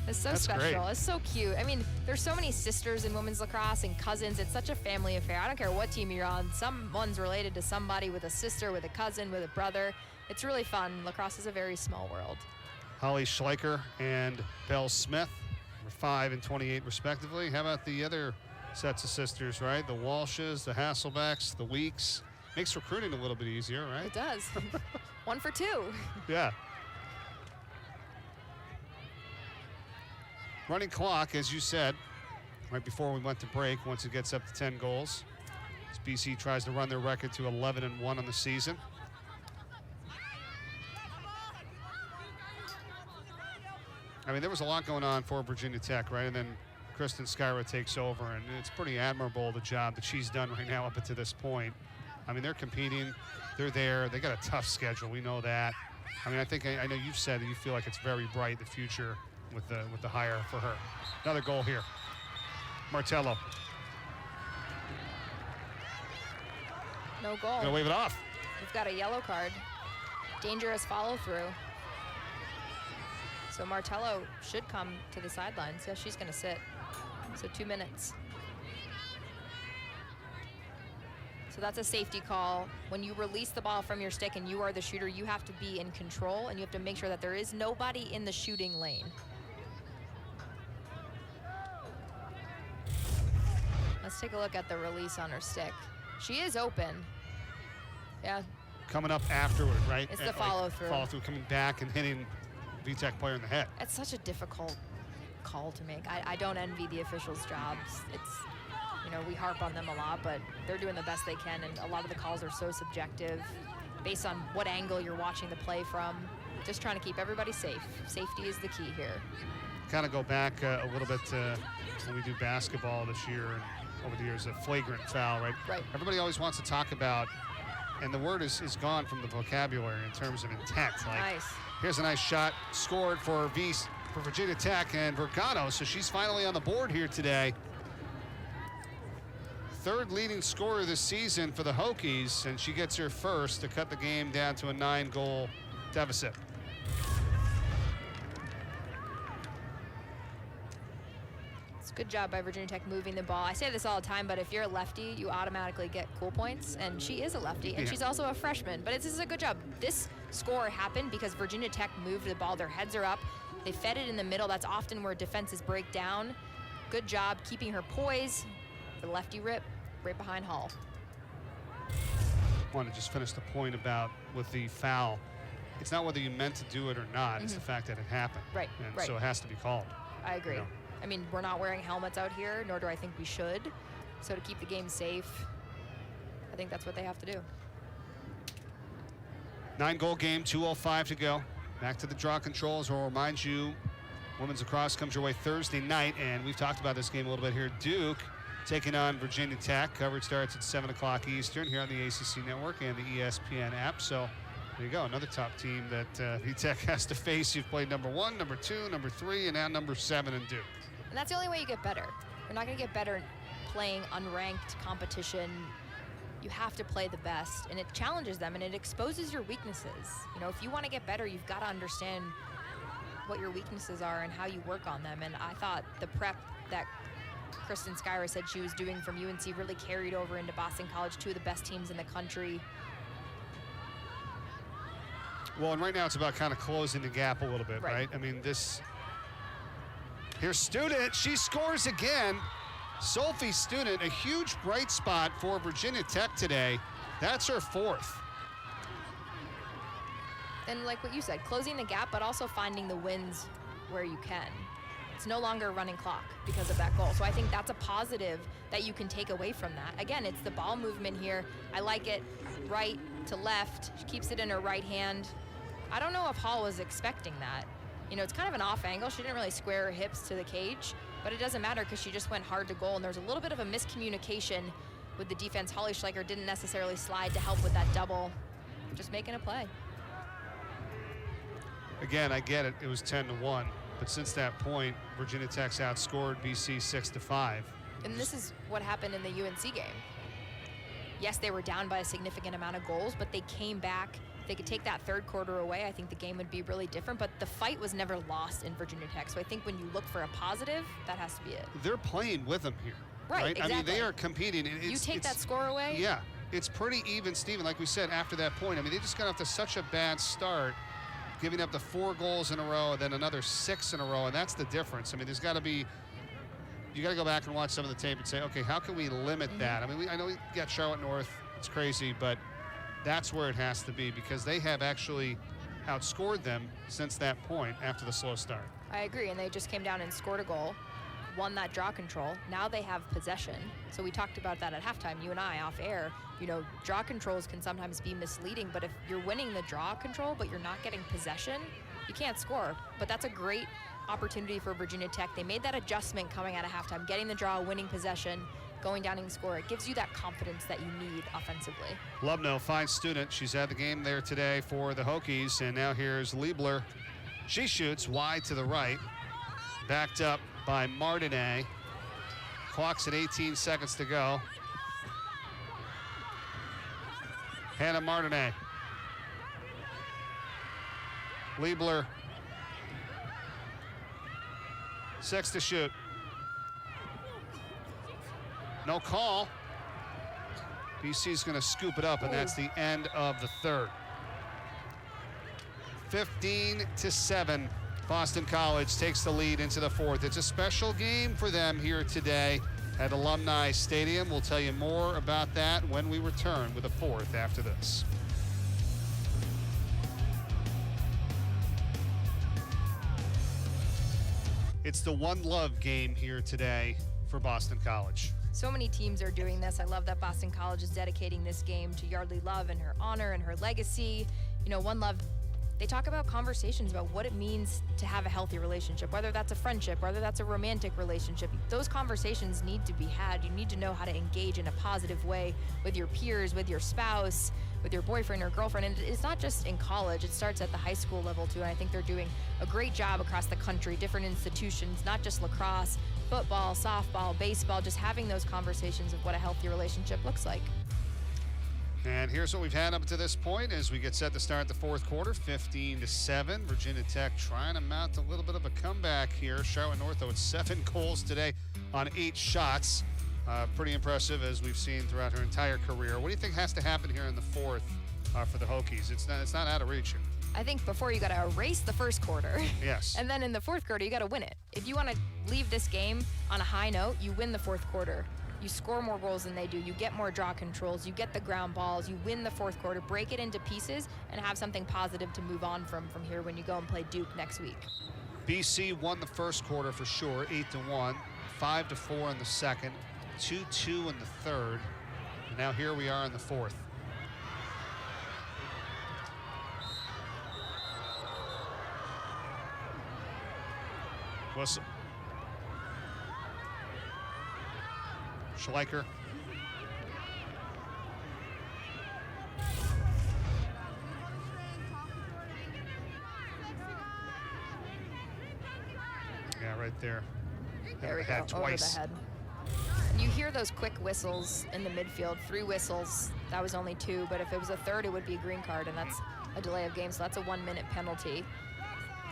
It's so
That's
special.
great.
It's so cute. I mean, there's so many sisters in women's lacrosse and cousins. It's such a family affair. I don't care what team you're on. Someone's related to somebody, with a sister, with a cousin, with a brother. It's really fun. Lacrosse is a very small world.
Holly Schleicher and Belle Smith, number 5 and 28 respectively. How about the other sets of sisters, right? The Walshes, the Hasselbecks, the Weeks. Makes recruiting a little bit easier, right?
It does. 1 for 2.
Yeah. Running clock, as you said, right before we went to break, once it gets up to 10 goals. As BC tries to run their record to 11-1 on the season. I mean, there was a lot going on for Virginia Tech, right? And then Kristen Skyra takes over, and it's pretty admirable, the job that she's done right now up until this point. I mean, they're competing. They're there. They got a tough schedule. We know that. I mean, I know you've said that you feel like it's very bright, the future with the hire for her. Another goal here. Martello.
No goal.
Gonna wave it off.
We've got a yellow card. Dangerous follow through. So Martello should come to the sidelines. Yeah, she's gonna sit. So 2 minutes. So that's a safety call. When you release the ball from your stick and you are the shooter, you have to be in control, and you have to make sure that there is nobody in the shooting lane. Let's take a look at the release on her stick. She is open. Yeah.
Coming up afterward, right?
It's the follow through.
Follow through, coming back and hitting VTech player in the head.
It's such a difficult call to make. I don't envy the officials' jobs. It's, you know, we harp on them a lot, but they're doing the best they can, and a lot of the calls are so subjective based on what angle you're watching the play from. Just trying to keep everybody safe. Safety is the key here.
Kind of go back a little bit to when we do basketball this year, and over the years, a flagrant foul, right?
Right.
Everybody always wants to talk about, and the word is gone from the vocabulary in terms of intent. Like,
Nice.
here's a nice shot scored for Virginia Tech and Oregano, so she's finally on the board here today. Third leading scorer this season for the Hokies, and she gets her first to cut the game down to a 9-goal deficit.
It's a good job by Virginia Tech moving the ball. I say this all the time, but if you're a lefty, you automatically get cool points, and she is a lefty, and
Yeah.
she's also a freshman. But this is a good job. This score happened because Virginia Tech moved the ball. Their heads are up. They fed it in the middle. That's often where defenses break down. Good job keeping her poise. The lefty rip right behind Hall.
Want to just finish the point about with the foul. It's not whether you meant to do it or not. It's the fact that it happened.
Right,
And
right.
so it has to be called.
I agree.
You know.
I mean, we're not wearing helmets out here, nor do I think we should. So to keep the game safe, I think that's what they have to do.
9-goal game, 2:05 to go. Back to the draw controls. We'll remind you, women's lacrosse comes your way Thursday night, and we've talked about this game a little bit here. Duke taking on Virginia Tech. Coverage starts at 7 o'clock Eastern here on the ACC Network and the ESPN app. So there you go, another top team that VTech has to face. You've played number 1, number 2, number 3, and now number 7 in Duke.
And that's the only way you get better. You're not going to get better playing unranked competition. You have to play the best, and it challenges them, and it exposes your weaknesses. You know, if you want to get better, you've got to understand what your weaknesses are and how you work on them. And I thought the prep that Kristen Skyra said she was doing from UNC really carried over into Boston College, two of the best teams in the country.
Well, and right now it's about kind of closing the gap a little bit, right? I mean, here's Student, she scores again. Sophie Student, a huge bright spot for Virginia Tech today. That's her fourth.
And like what you said, closing the gap, but also finding the wins where you can. It's no longer a running clock because of that goal. So I think that's a positive that you can take away from that. Again, it's the ball movement here. I like it right to left. She keeps it in her right hand. I don't know if Hall was expecting that. You know, it's kind of an off angle. She didn't really square her hips to the cage, but it doesn't matter because she just went hard to goal. And there's a little bit of a miscommunication with the defense. Holly Schleicher didn't necessarily slide to help with that double, just making a play.
Again, I get it. It was 10-1, but since that point, Virginia Tech's outscored BC 6-5.
And this is what happened in the UNC game. Yes, they were down by a significant amount of goals, but they came back. If they could take that third quarter away, I think the game would be really different, but the fight was never lost in Virginia Tech. So I think when you look for a positive, that has to be it.
They're playing with them here.
Right, exactly.
I mean, they are competing.
You take that score away?
Yeah, it's pretty even, Steven, like we said, after that point. I mean, they just got off to such a bad start, giving up the 4 goals in a row and then another 6 in a row, and that's the difference. I mean, there's got to be, you got to go back and watch some of the tape and say, okay, how can we limit that? I mean, I know we got Charlotte North, it's crazy, but that's where it has to be because they have actually outscored them since that point after the slow start.
I agree, and they just came down and scored a goal, won that draw control. Now they have possession. So we talked about that at halftime, you and I off air. You know, draw controls can sometimes be misleading, but if you're winning the draw control but you're not getting possession, you can't score. But that's a great opportunity for Virginia Tech. They made that adjustment coming out of halftime, getting the draw, winning possession, going down and score. It gives you that confidence that you need offensively.
Lubno, fine student. She's had the game there today for the Hokies, and now here's Liebler. She shoots wide to the right, backed up by Martinet. Clock's at 18 seconds to go. Hannah Martinet. Liebler. 6 to shoot. No call. BC's going to scoop it up, and that's the end of the third. 15-7. Boston College takes the lead into the fourth. It's a special game for them here today at Alumni Stadium. We'll tell you more about that when we return with a fourth after this. It's the One Love game here today for Boston College.
So many teams are doing this. I love that Boston College is dedicating this game to Yardley Love and her honor and her legacy. You know, One Love, they talk about conversations about what it means to have a healthy relationship, whether that's a friendship, whether that's a romantic relationship. Those conversations need to be had. You need to know how to engage in a positive way with your peers, with your spouse, with your boyfriend or girlfriend. And it's not just in college, it starts at the high school level too. And I think they're doing a great job across the country, different institutions, not just lacrosse, football, softball, baseball, just having those conversations of what a healthy relationship looks like.
And here's what we've had up to this point as we get set to start the fourth quarter, 15-7. Virginia Tech trying to mount a little bit of a comeback here. Charlotte North, though, with 7 goals today on 8 shots. Pretty impressive, as we've seen throughout her entire career. What do you think has to happen here in the fourth for the Hokies? It's not out of reach here.
I think before you got to erase the first quarter.
Yes.
And then in the fourth quarter, you got to win it. If you want to leave this game on a high note, you win the fourth quarter. You score more goals than they do. You get more draw controls. You get the ground balls. You win the fourth quarter, break it into pieces, and have something positive to move on from here when you go and play Duke next week.
BC won the first quarter for sure, 8-1, 5-4 in the second, 2-2 in the third, and now here we are in the fourth. Whistle. Schleicher. Yeah, right there.
There we go,
Head
over
twice.
the head. And you hear those quick whistles in the midfield, 3 whistles. That was only 2, but if it was a third, it would be a green card, and that's a delay of game, so that's a 1-minute penalty.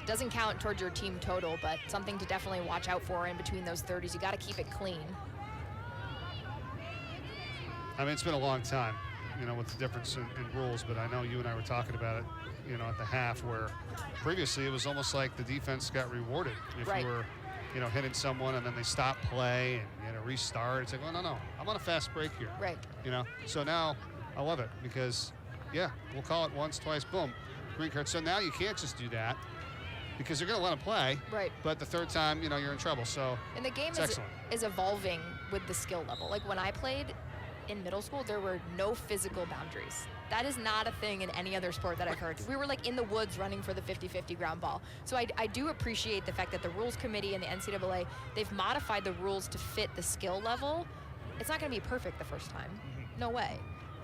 Doesn't count towards your team total, but something to definitely watch out for in between those 30s. You got to keep it clean.
I mean, it's been a long time, you know, with the difference in rules, but I know you and I were talking about it, you know, at the half, where previously it was almost like the defense got rewarded if
Right.
you were, you know, hitting someone and then they stopped play and you had to restart. It's like, well, no, I'm on a fast break here.
Right.
You know, so now I love it because, yeah, we'll call it once, twice, boom, green card. So now you can't just do that because they're going to let them play.
Right.
But the third time, you know, you're in trouble. So
And the game
it's excellent.
is evolving with the skill level. Like when I played in middle school, there were no physical boundaries. That is not a thing in any other sport that I've heard. We were like in the woods running for the 50-50 ground ball. So I do appreciate the fact that the rules committee and the NCAA, they've modified the rules to fit the skill level. It's not going to be perfect the first time. No way.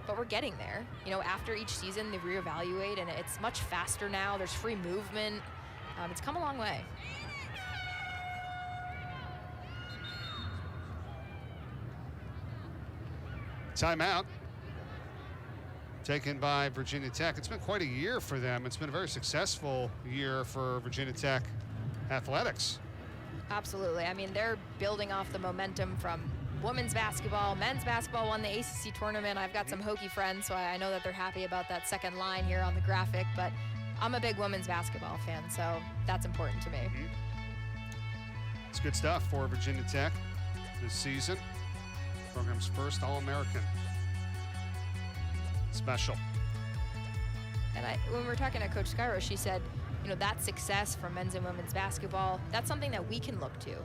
But we're getting there. You know, after each season, they reevaluate, and it's much faster now. There's free movement. It's come a long way.
Timeout taken by Virginia Tech. It's been quite a year for them. It's been a very successful year for Virginia Tech athletics.
Absolutely. I mean, they're building off the momentum from women's basketball. Men's basketball won the ACC tournament. I've got some Hokie friends, so I know that they're happy about that second line here on the graphic, but I'm a big women's basketball fan, so that's important to me.
It's good stuff for Virginia Tech this season. Program's first All-American. Special.
And when we were talking to Coach Skyro, she said, you know, that success for men's and women's basketball, that's something that we can look to,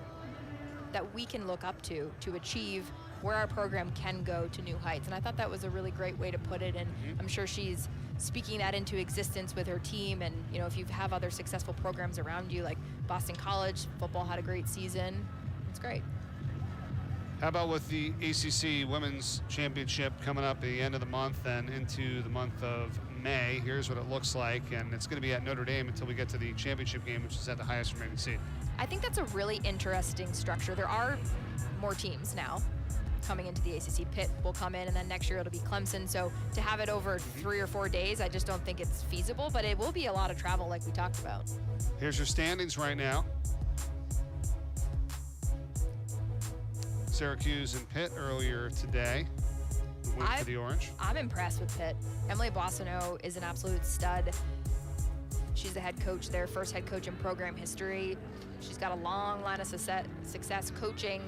that we can look up to achieve where our program can go to new heights. And I thought that was a really great way to put it. And I'm sure she's speaking that into existence with her team. And, you know, if you have other successful programs around you, like Boston College, football had a great season. It's great.
How about with the ACC Women's Championship coming up at the end of the month and into the month of May? Here's what it looks like, and it's going to be at Notre Dame until we get to the championship game, which is at the highest remaining seed.
I think that's a really interesting structure. There are more teams now coming into the ACC. Pitt will come in, and then next year it'll be Clemson. So to have it over 3 or 4 days, I just don't think it's feasible, but it will be a lot of travel like we talked about.
Here's your standings right now. Syracuse and Pitt earlier today went for the orange.
I'm impressed with Pitt. Emily Boissonneau is an absolute stud. She's the head coach there, first head coach in program history. She's got a long line of success coaching,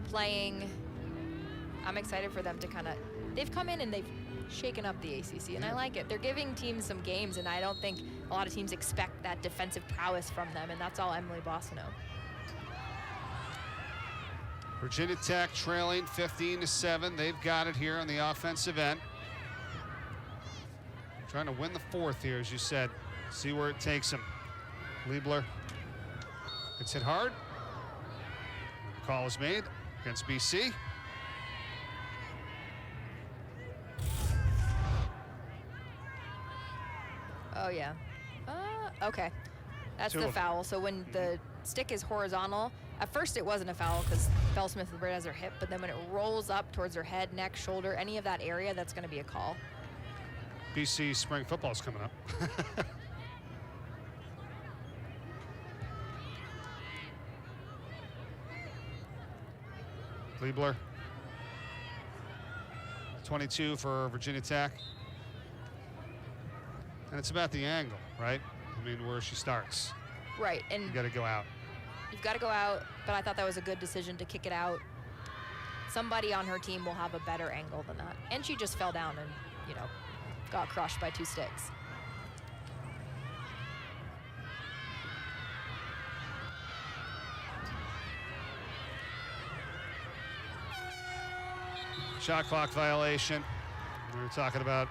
playing. I'm excited for them to they've come in and they've shaken up the ACC, and I like it. They're giving teams some games, and I don't think a lot of teams expect that defensive prowess from them, and that's all Emily Boissonneau.
Virginia Tech trailing 15-7. They've got it here on the offensive end. Trying to win the fourth here, as you said. See where it takes them. Liebler gets hit hard. The call is made against BC.
Oh, yeah. Okay. That's the foul. So when the stick is horizontal, at first it wasn't a foul because Bell Smith right has her hip, but then when it rolls up towards her head, neck, shoulder, any of that area, that's going to be a call.
BC spring football is coming up. Liebler. 22 for Virginia Tech. And it's about the angle, right? I mean, where she starts.
Right. And
You got to go out.
you've got to go out, but I thought that was a good decision to kick it out. Somebody on her team will have a better angle than that. And she just fell down and, you know, got crushed by 2 sticks.
Shot clock violation. We were talking about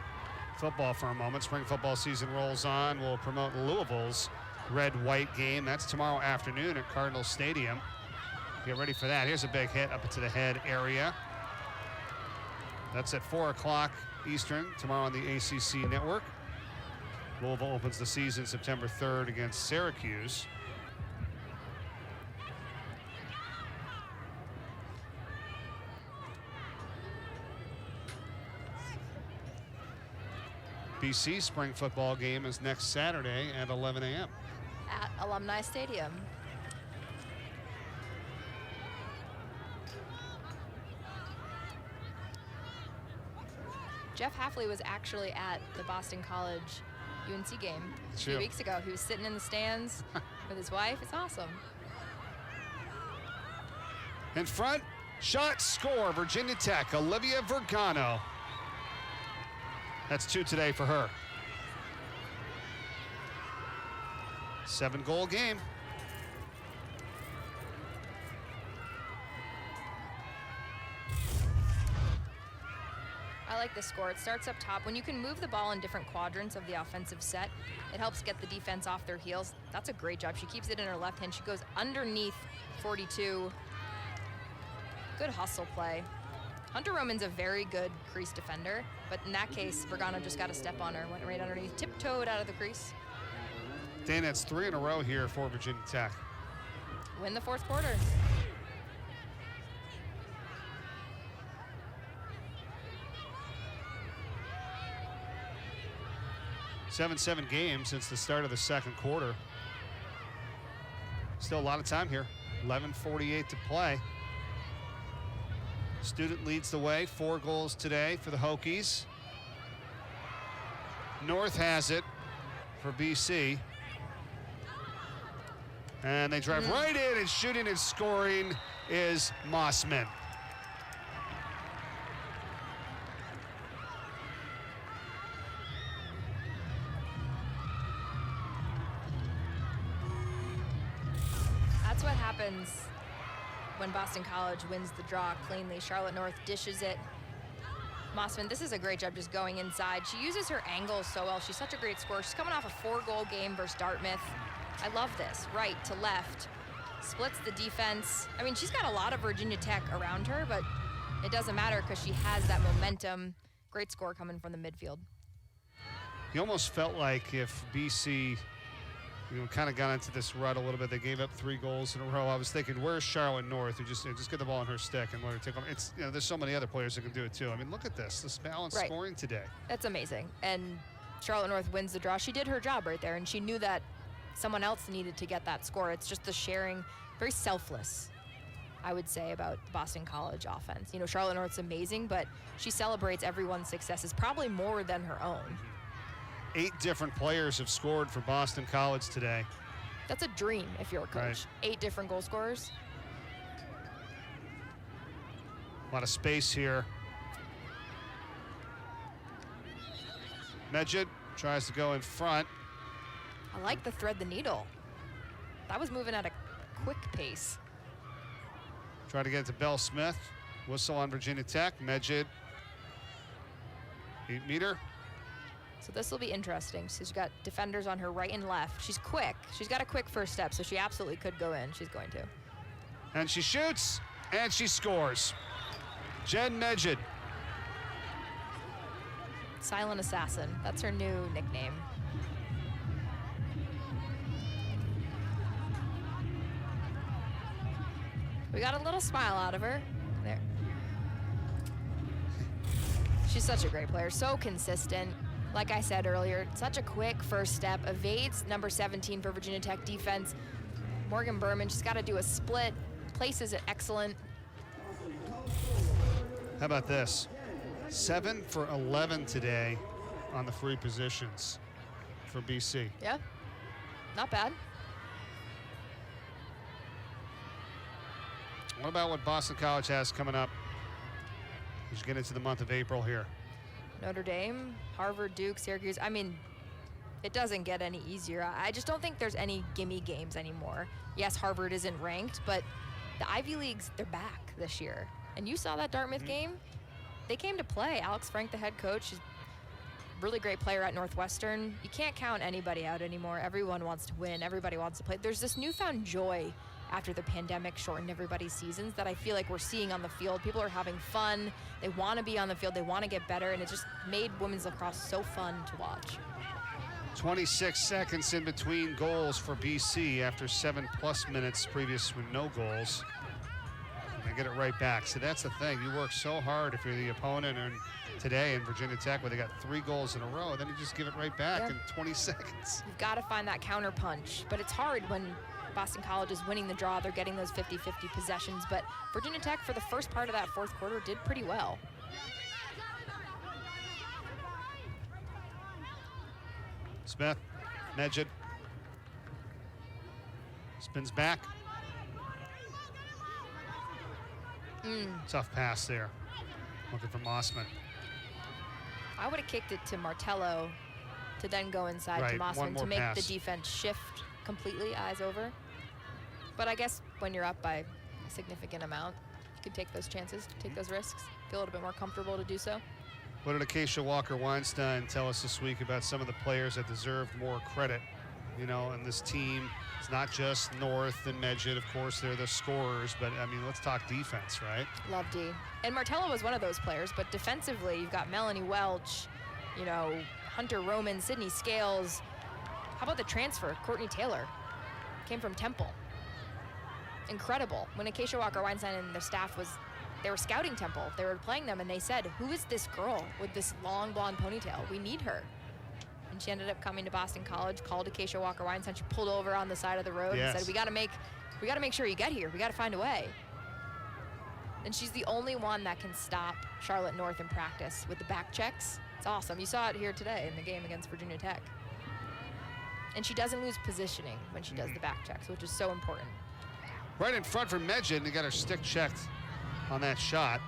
football for a moment. Spring football season rolls on. We'll promote Louisville's red-white game. That's tomorrow afternoon at Cardinal Stadium. Get ready for that. Here's a big hit up into the head area. That's at 4 o'clock Eastern tomorrow on the ACC network. Louisville opens the season September 3rd against Syracuse. BC spring football game is next Saturday at 11 a.m.
At Alumni Stadium. Jeff Hafley was actually at the Boston College UNC game a few weeks ago. He was sitting in the stands with his wife. It's awesome.
In front, shot, score, Virginia Tech, Olivia Oregano. That's 2 today for her. 7-goal game.
I like this score. It starts up top. When you can move the ball in different quadrants of the offensive set, it helps get the defense off their heels. That's a great job. She keeps it in her left hand. She goes underneath 42. Good hustle play. Hunter Roman's a very good crease defender, but in that case, Oregano just got a step on her, went right underneath, tiptoed out of the crease.
Dana, it's 3 in a row here for Virginia Tech.
Win the 4th quarter.
Seven games since the start of the 2nd quarter. Still a lot of time here. 11:48 to play. Student leads the way, 4 goals today for the Hokies. North has it for BC. And they drive right in, and shooting and scoring is Mossman.
That's what happens when Boston College wins the draw cleanly. Charlotte North dishes it. Mossman, this is a great job just going inside. She uses her angles so well. She's such a great scorer. She's coming off a 4-goal game versus Dartmouth. I love this. Right to left. Splits the defense. I mean, she's got a lot of Virginia Tech around her, but it doesn't matter because she has that momentum. Great score coming from the midfield.
You almost felt like if BC, kind of got into this rut a little bit. They gave up 3 goals in a row. I was thinking, where's Charlotte North? Who just get the ball in her stick and let her take them. It's there's so many other players that can do it too. I mean, look at this balanced scoring today.
That's amazing. And Charlotte North wins the draw. She did her job right there, and she knew that someone else needed to get that score. It's just the sharing, very selfless, I would say, about Boston College offense. Charlotte North's amazing, but she celebrates everyone's successes, probably more than her own.
8 different players have scored for Boston College today.
That's a dream if you're a coach.
Right.
8 different goal scorers.
A lot of space here. Medjid tries to go in front.
I like the thread the needle. That was moving at a quick pace.
Try to get it to Bell Smith. Whistle on Virginia Tech. Medjid. 8-meter.
So this will be interesting. She's got defenders on her right and left. She's quick. She's got a quick first step, so she absolutely could go in. She's going to.
And she shoots, and she scores. Jen Medjid.
Silent Assassin. That's her new nickname. We got a little smile out of her. There. She's such a great player. So consistent. Like I said earlier, such a quick first step. Evades number 17 for Virginia Tech defense. Morgan Berman, she's got to do a split. Places it excellent.
How about this? 7 for 11 today on the free positions for BC.
Yeah, not bad.
What about what Boston College has coming up as you get into the month of April here?
Notre Dame, Harvard, Duke, Syracuse. I mean, it doesn't get any easier. I just don't think there's any gimme games anymore. Yes, Harvard isn't ranked, but the Ivy Leagues, they're back this year. And you saw that Dartmouth game? They came to play. Alex Frank, the head coach, is a really great player at Northwestern. You can't count anybody out anymore. Everyone wants to win. Everybody wants to play. There's this newfound joy after the pandemic shortened everybody's seasons that I feel like we're seeing on the field. People are having fun. They want to be on the field. They want to get better. And it just made women's lacrosse so fun to watch.
26 seconds in between goals for BC after 7+ minutes previous with no goals. They get it right back. So that's the thing. You work so hard if you're the opponent, and today in Virginia Tech where they got 3 goals in a row, then you just give it right back in 20 seconds.
You've got to find that counter punch, but it's hard when Boston College is winning the draw. They're getting those 50-50 possessions, but Virginia Tech for the first part of that fourth quarter did pretty well.
Smith, Medjid. Spins back. Tough pass there. Looking for Mossman.
I would have kicked it to Martello to then go inside to Mossman to make the defense shift completely, eyes over. But I guess when you're up by a significant amount, you can take those chances, take those risks, feel a little bit more comfortable to do so.
What did Acacia Walker-Weinstein tell us this week about some of the players that deserved more credit? You know, and this team, it's not just North and Medjid. Of course, they're the scorers, but, I mean, let's talk defense, right?
Love D. And Martello was one of those players, but defensively, you've got Melanie Welch, you know, Hunter Roman, Sydney Scales. How about the transfer? Courtney Taylor came from Temple. Incredible. When Acacia Walker-Weinstein and their staff they were scouting Temple. They were playing them, and they said, who is this girl with this long blonde ponytail? We need her. And she ended up coming to Boston College, called Acacia Walker-Weinstein. She pulled over on the side of the road and said, we got to make sure you get here. We got to find a way. And she's the only one that can stop Charlotte North in practice with the back checks. It's awesome. You saw it here today in the game against Virginia Tech. And she doesn't lose positioning when she does the back checks, which is so important.
Right in front for Medjid, and they got her stick checked on that shot.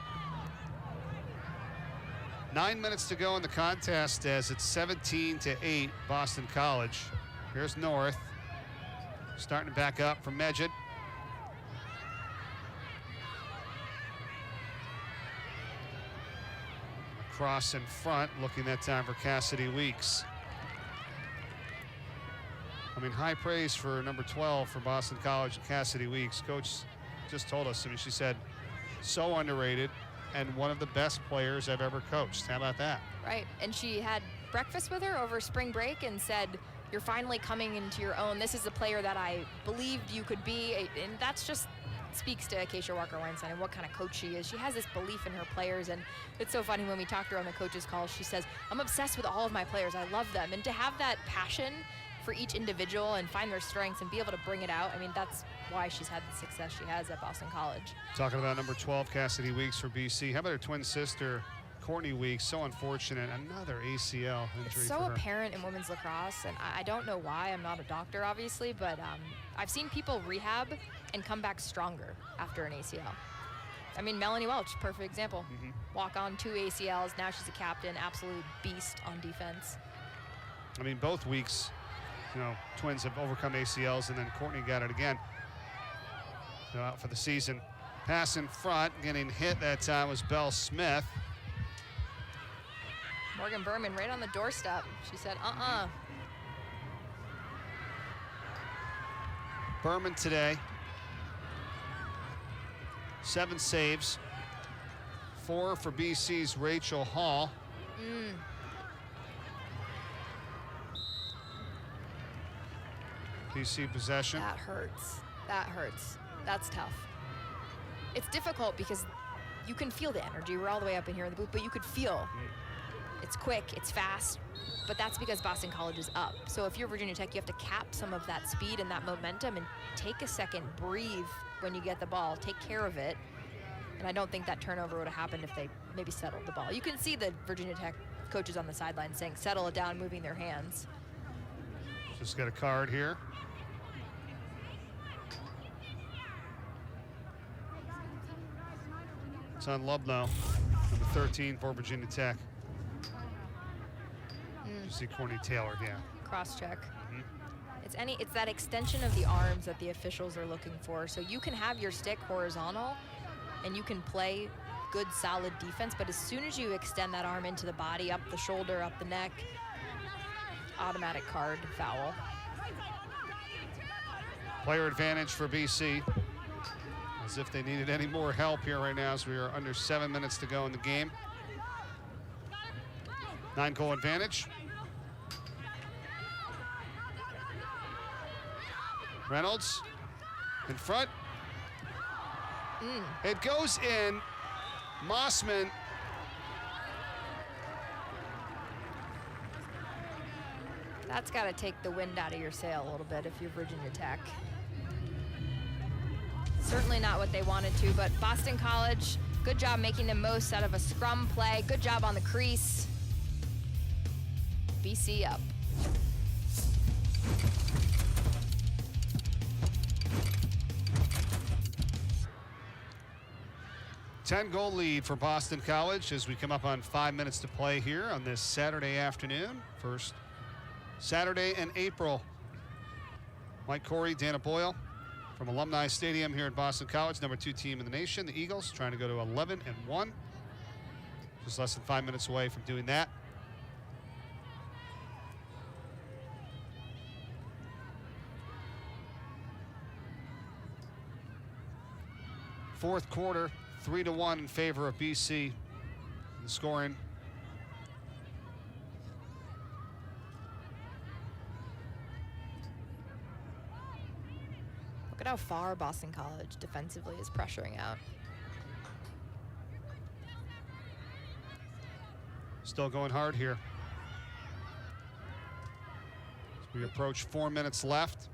9 minutes to go in the contest as it's 17-8 Boston College. Here's North. Starting to back up from Medjid. Cross in front, looking that time for Cassidy Weeks. I mean, high praise for number 12 for Boston College and Cassidy Weeks. Coach just told us, I mean, she said, so underrated and one of the best players I've ever coached. How about that?
Right, and she had breakfast with her over spring break and said, you're finally coming into your own. This is the player that I believed you could be. And that's just speaks to Acacia Walker-Weinstein and what kind of coach she is. She has this belief in her players, and it's so funny when we talked to her on the coaches call, she says, I'm obsessed with all of my players. I love them. And to have that passion for each individual and find their strengths and be able to bring it out, I mean, that's why she's had the success she has at Boston College. Talking
about number 12, Cassidy Weeks for BC. How about her twin sister, Courtney Weeks? So unfortunate, another ACL injury.
It's so apparent in women's lacrosse, and I don't know why. I'm not a doctor, obviously, but I've seen people rehab and come back stronger after an ACL. I mean, Melanie Welch, perfect example. Walk on 2 ACLs, now she's a captain, absolute beast on defense.
I mean, both Weeks, you know, twins have overcome ACLs, and then Courtney got it again. So out for the season. Pass in front, getting hit that time was Belle Smith.
Morgan Berman right on the doorstep. She said,
Berman today, 7 saves, 4 for BC's Rachel Hall. BC possession.
That hurts. That hurts. That's tough. It's difficult because you can feel the energy. We're all the way up in here in the booth, but you could feel it's quick, it's fast, but that's because Boston College is up. So if you're Virginia Tech, you have to cap some of that speed and that momentum and take a second, breathe when you get the ball, take care of it. And I don't think that turnover would have happened if they maybe settled the ball. You can see the Virginia Tech coaches on the sideline saying, settle it down, moving their hands.
Just got a card here. It's on Lubno, number 13 for Virginia Tech. You see Courtney Taylor,
Cross check. It's that extension of the arms that the officials are looking for. So you can have your stick horizontal and you can play good, solid defense, but as soon as you extend that arm into the body, up the shoulder, up the neck, automatic card, foul.
Player advantage for BC. As if they needed any more help here right now, as we are under 7 minutes to go in the game. 9-goal advantage. Reynolds in front. It goes in. Mossman.
That's got to take the wind out of your sail a little bit if you're Virginia Tech. Certainly not what they wanted to, but Boston College, good job making the most out of a scrum play. Good job on the crease. BC up.
Ten-goal lead for Boston College as we come up on 5 minutes to play here on this Saturday afternoon. First Saturday in April. Mike Corey, Dana Boyle from Alumni Stadium here at Boston College, number 2 team in the nation. The Eagles trying to go to 11-1. Just less than 5 minutes away from doing that. Fourth quarter, 3-1 in favor of BC in the scoring.
Look at how far Boston College defensively is pressuring out.
Still going hard here. As we approach 4 minutes left.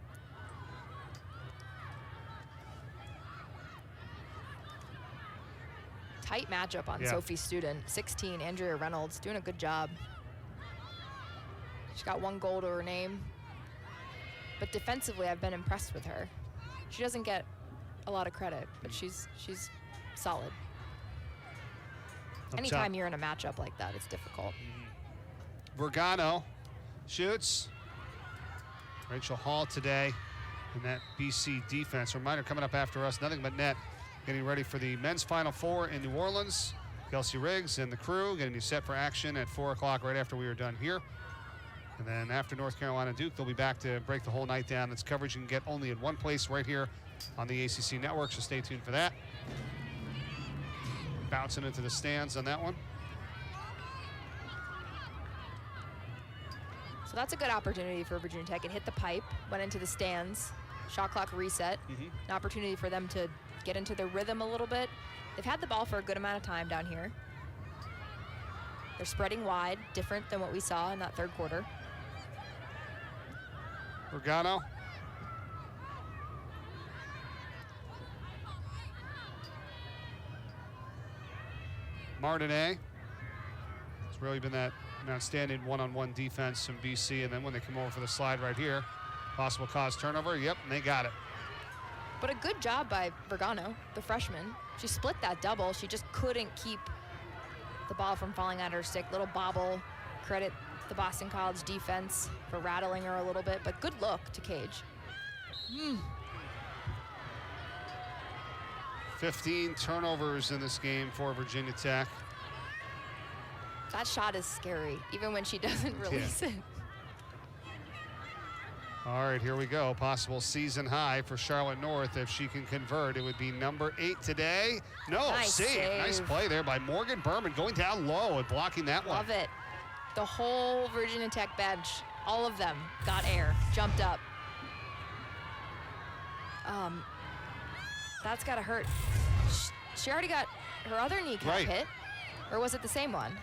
Tight matchup on Sophie Student. 16, Andrea Reynolds, doing a good job. She's got 1 goal to her name. But defensively, I've been impressed with her. She doesn't get a lot of credit, but she's solid. Anytime you're in a matchup like that, it's difficult.
Oregano shoots. Rachel Hall today in that BC defense. Reminder coming up after us, nothing but net. Getting ready for the men's Final Four in New Orleans. Kelsey Riggs and the crew getting you set for action at 4 o'clock right after we are done here. And then after North Carolina Duke, they'll be back to break the whole night down. It's coverage you can get only in one place right here on the ACC network, so stay tuned for that. Bouncing into the stands on that one.
So that's a good opportunity for Virginia Tech. It hit the pipe, went into the stands, shot clock reset. An opportunity for them to get into the rhythm a little bit. They've had the ball for a good amount of time down here. They're spreading wide, different than what we saw in that third quarter.
Oregano. Martinet. It's really been that outstanding one-on-one defense from BC, and then when they come over for the slide right here, possible cause turnover. Yep, and they got it.
But a good job by Oregano, the freshman. She split that double. She just couldn't keep the ball from falling out of her stick. Little bobble. Credit the Boston College defense for rattling her a little bit, but good look to Cage.
15 turnovers in this game for Virginia Tech.
That shot is scary, even when she doesn't release it.
All right, here we go. Possible season high for Charlotte North. If she can convert, it would be number 8 today. No,
nice save.
Nice play there by Morgan Berman, going down low and blocking that one.
Love it. The whole Virginia Tech bench, all of them got air, jumped up. That's gotta hurt. She already got her other kneecap hit, or was it the same one?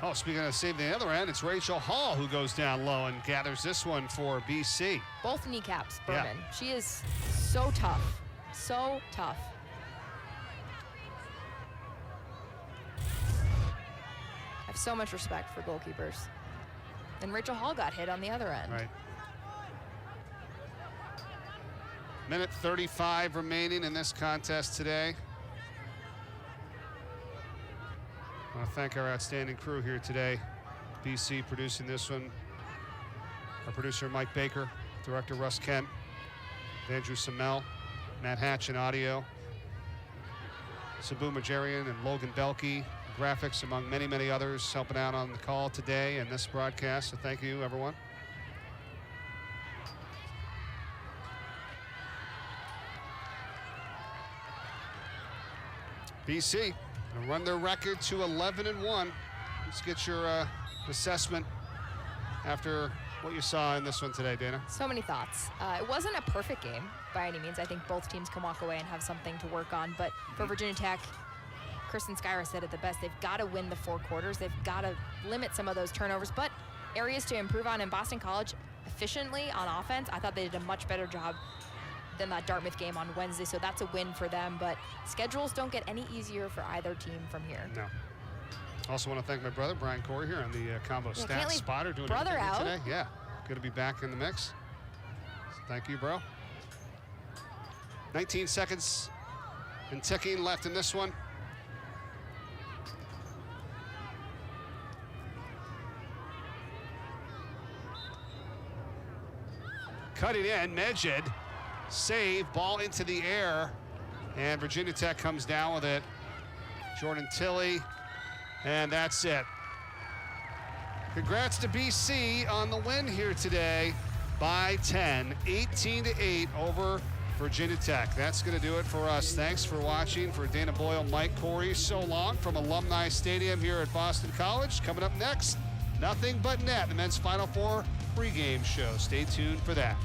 Oh, speaking of saving the other end, it's Rachel Hall who goes down low and gathers this one for BC.
Both kneecaps, Berman. Yeah. She is so tough, so tough. I have so much respect for goalkeepers. And Rachel Hall got hit on the other end.
Right. Minute 35 remaining in this contest today. I want to thank our outstanding crew here today. BC producing this one. Our producer, Mike Baker. Director, Russ Kent. Andrew Samel. Matt Hatch in audio. Sabu Majarian and Logan Belkey. Graphics, among many, many others, helping out on the call today and this broadcast. So thank you, everyone. BC gonna run their record to 11-1. Let's get your assessment after what you saw in this one today, Dana.
So many thoughts. It wasn't a perfect game by any means. I think both teams can walk away and have something to work on. But for Virginia Tech, Kristen Skyra said it the best. They've got to win the 4 quarters. They've got to limit some of those turnovers. But areas to improve on in Boston College, efficiently on offense, I thought they did a much better job than that Dartmouth game on Wednesday. So that's a win for them. But schedules don't get any easier for either team from here.
No. Also want to thank my brother, Brian Corey, here on the Combo Stats Spotter. Doing
brother out
today. Yeah, good to be back in the mix. So thank you, bro. 19 seconds and ticking left in this one. Cutting in, Medjed. Save, ball into the air. And Virginia Tech comes down with it. Jordan Tilley. And that's it. Congrats to BC on the win here today by 10, 18-8 over Virginia Tech. That's going to do it for us. Thanks for watching. For Dana Boyle, Mike Corey, so long from Alumni Stadium here at Boston College. Coming up next, Nothing But Net, the men's Final Four pregame show. Stay tuned for that.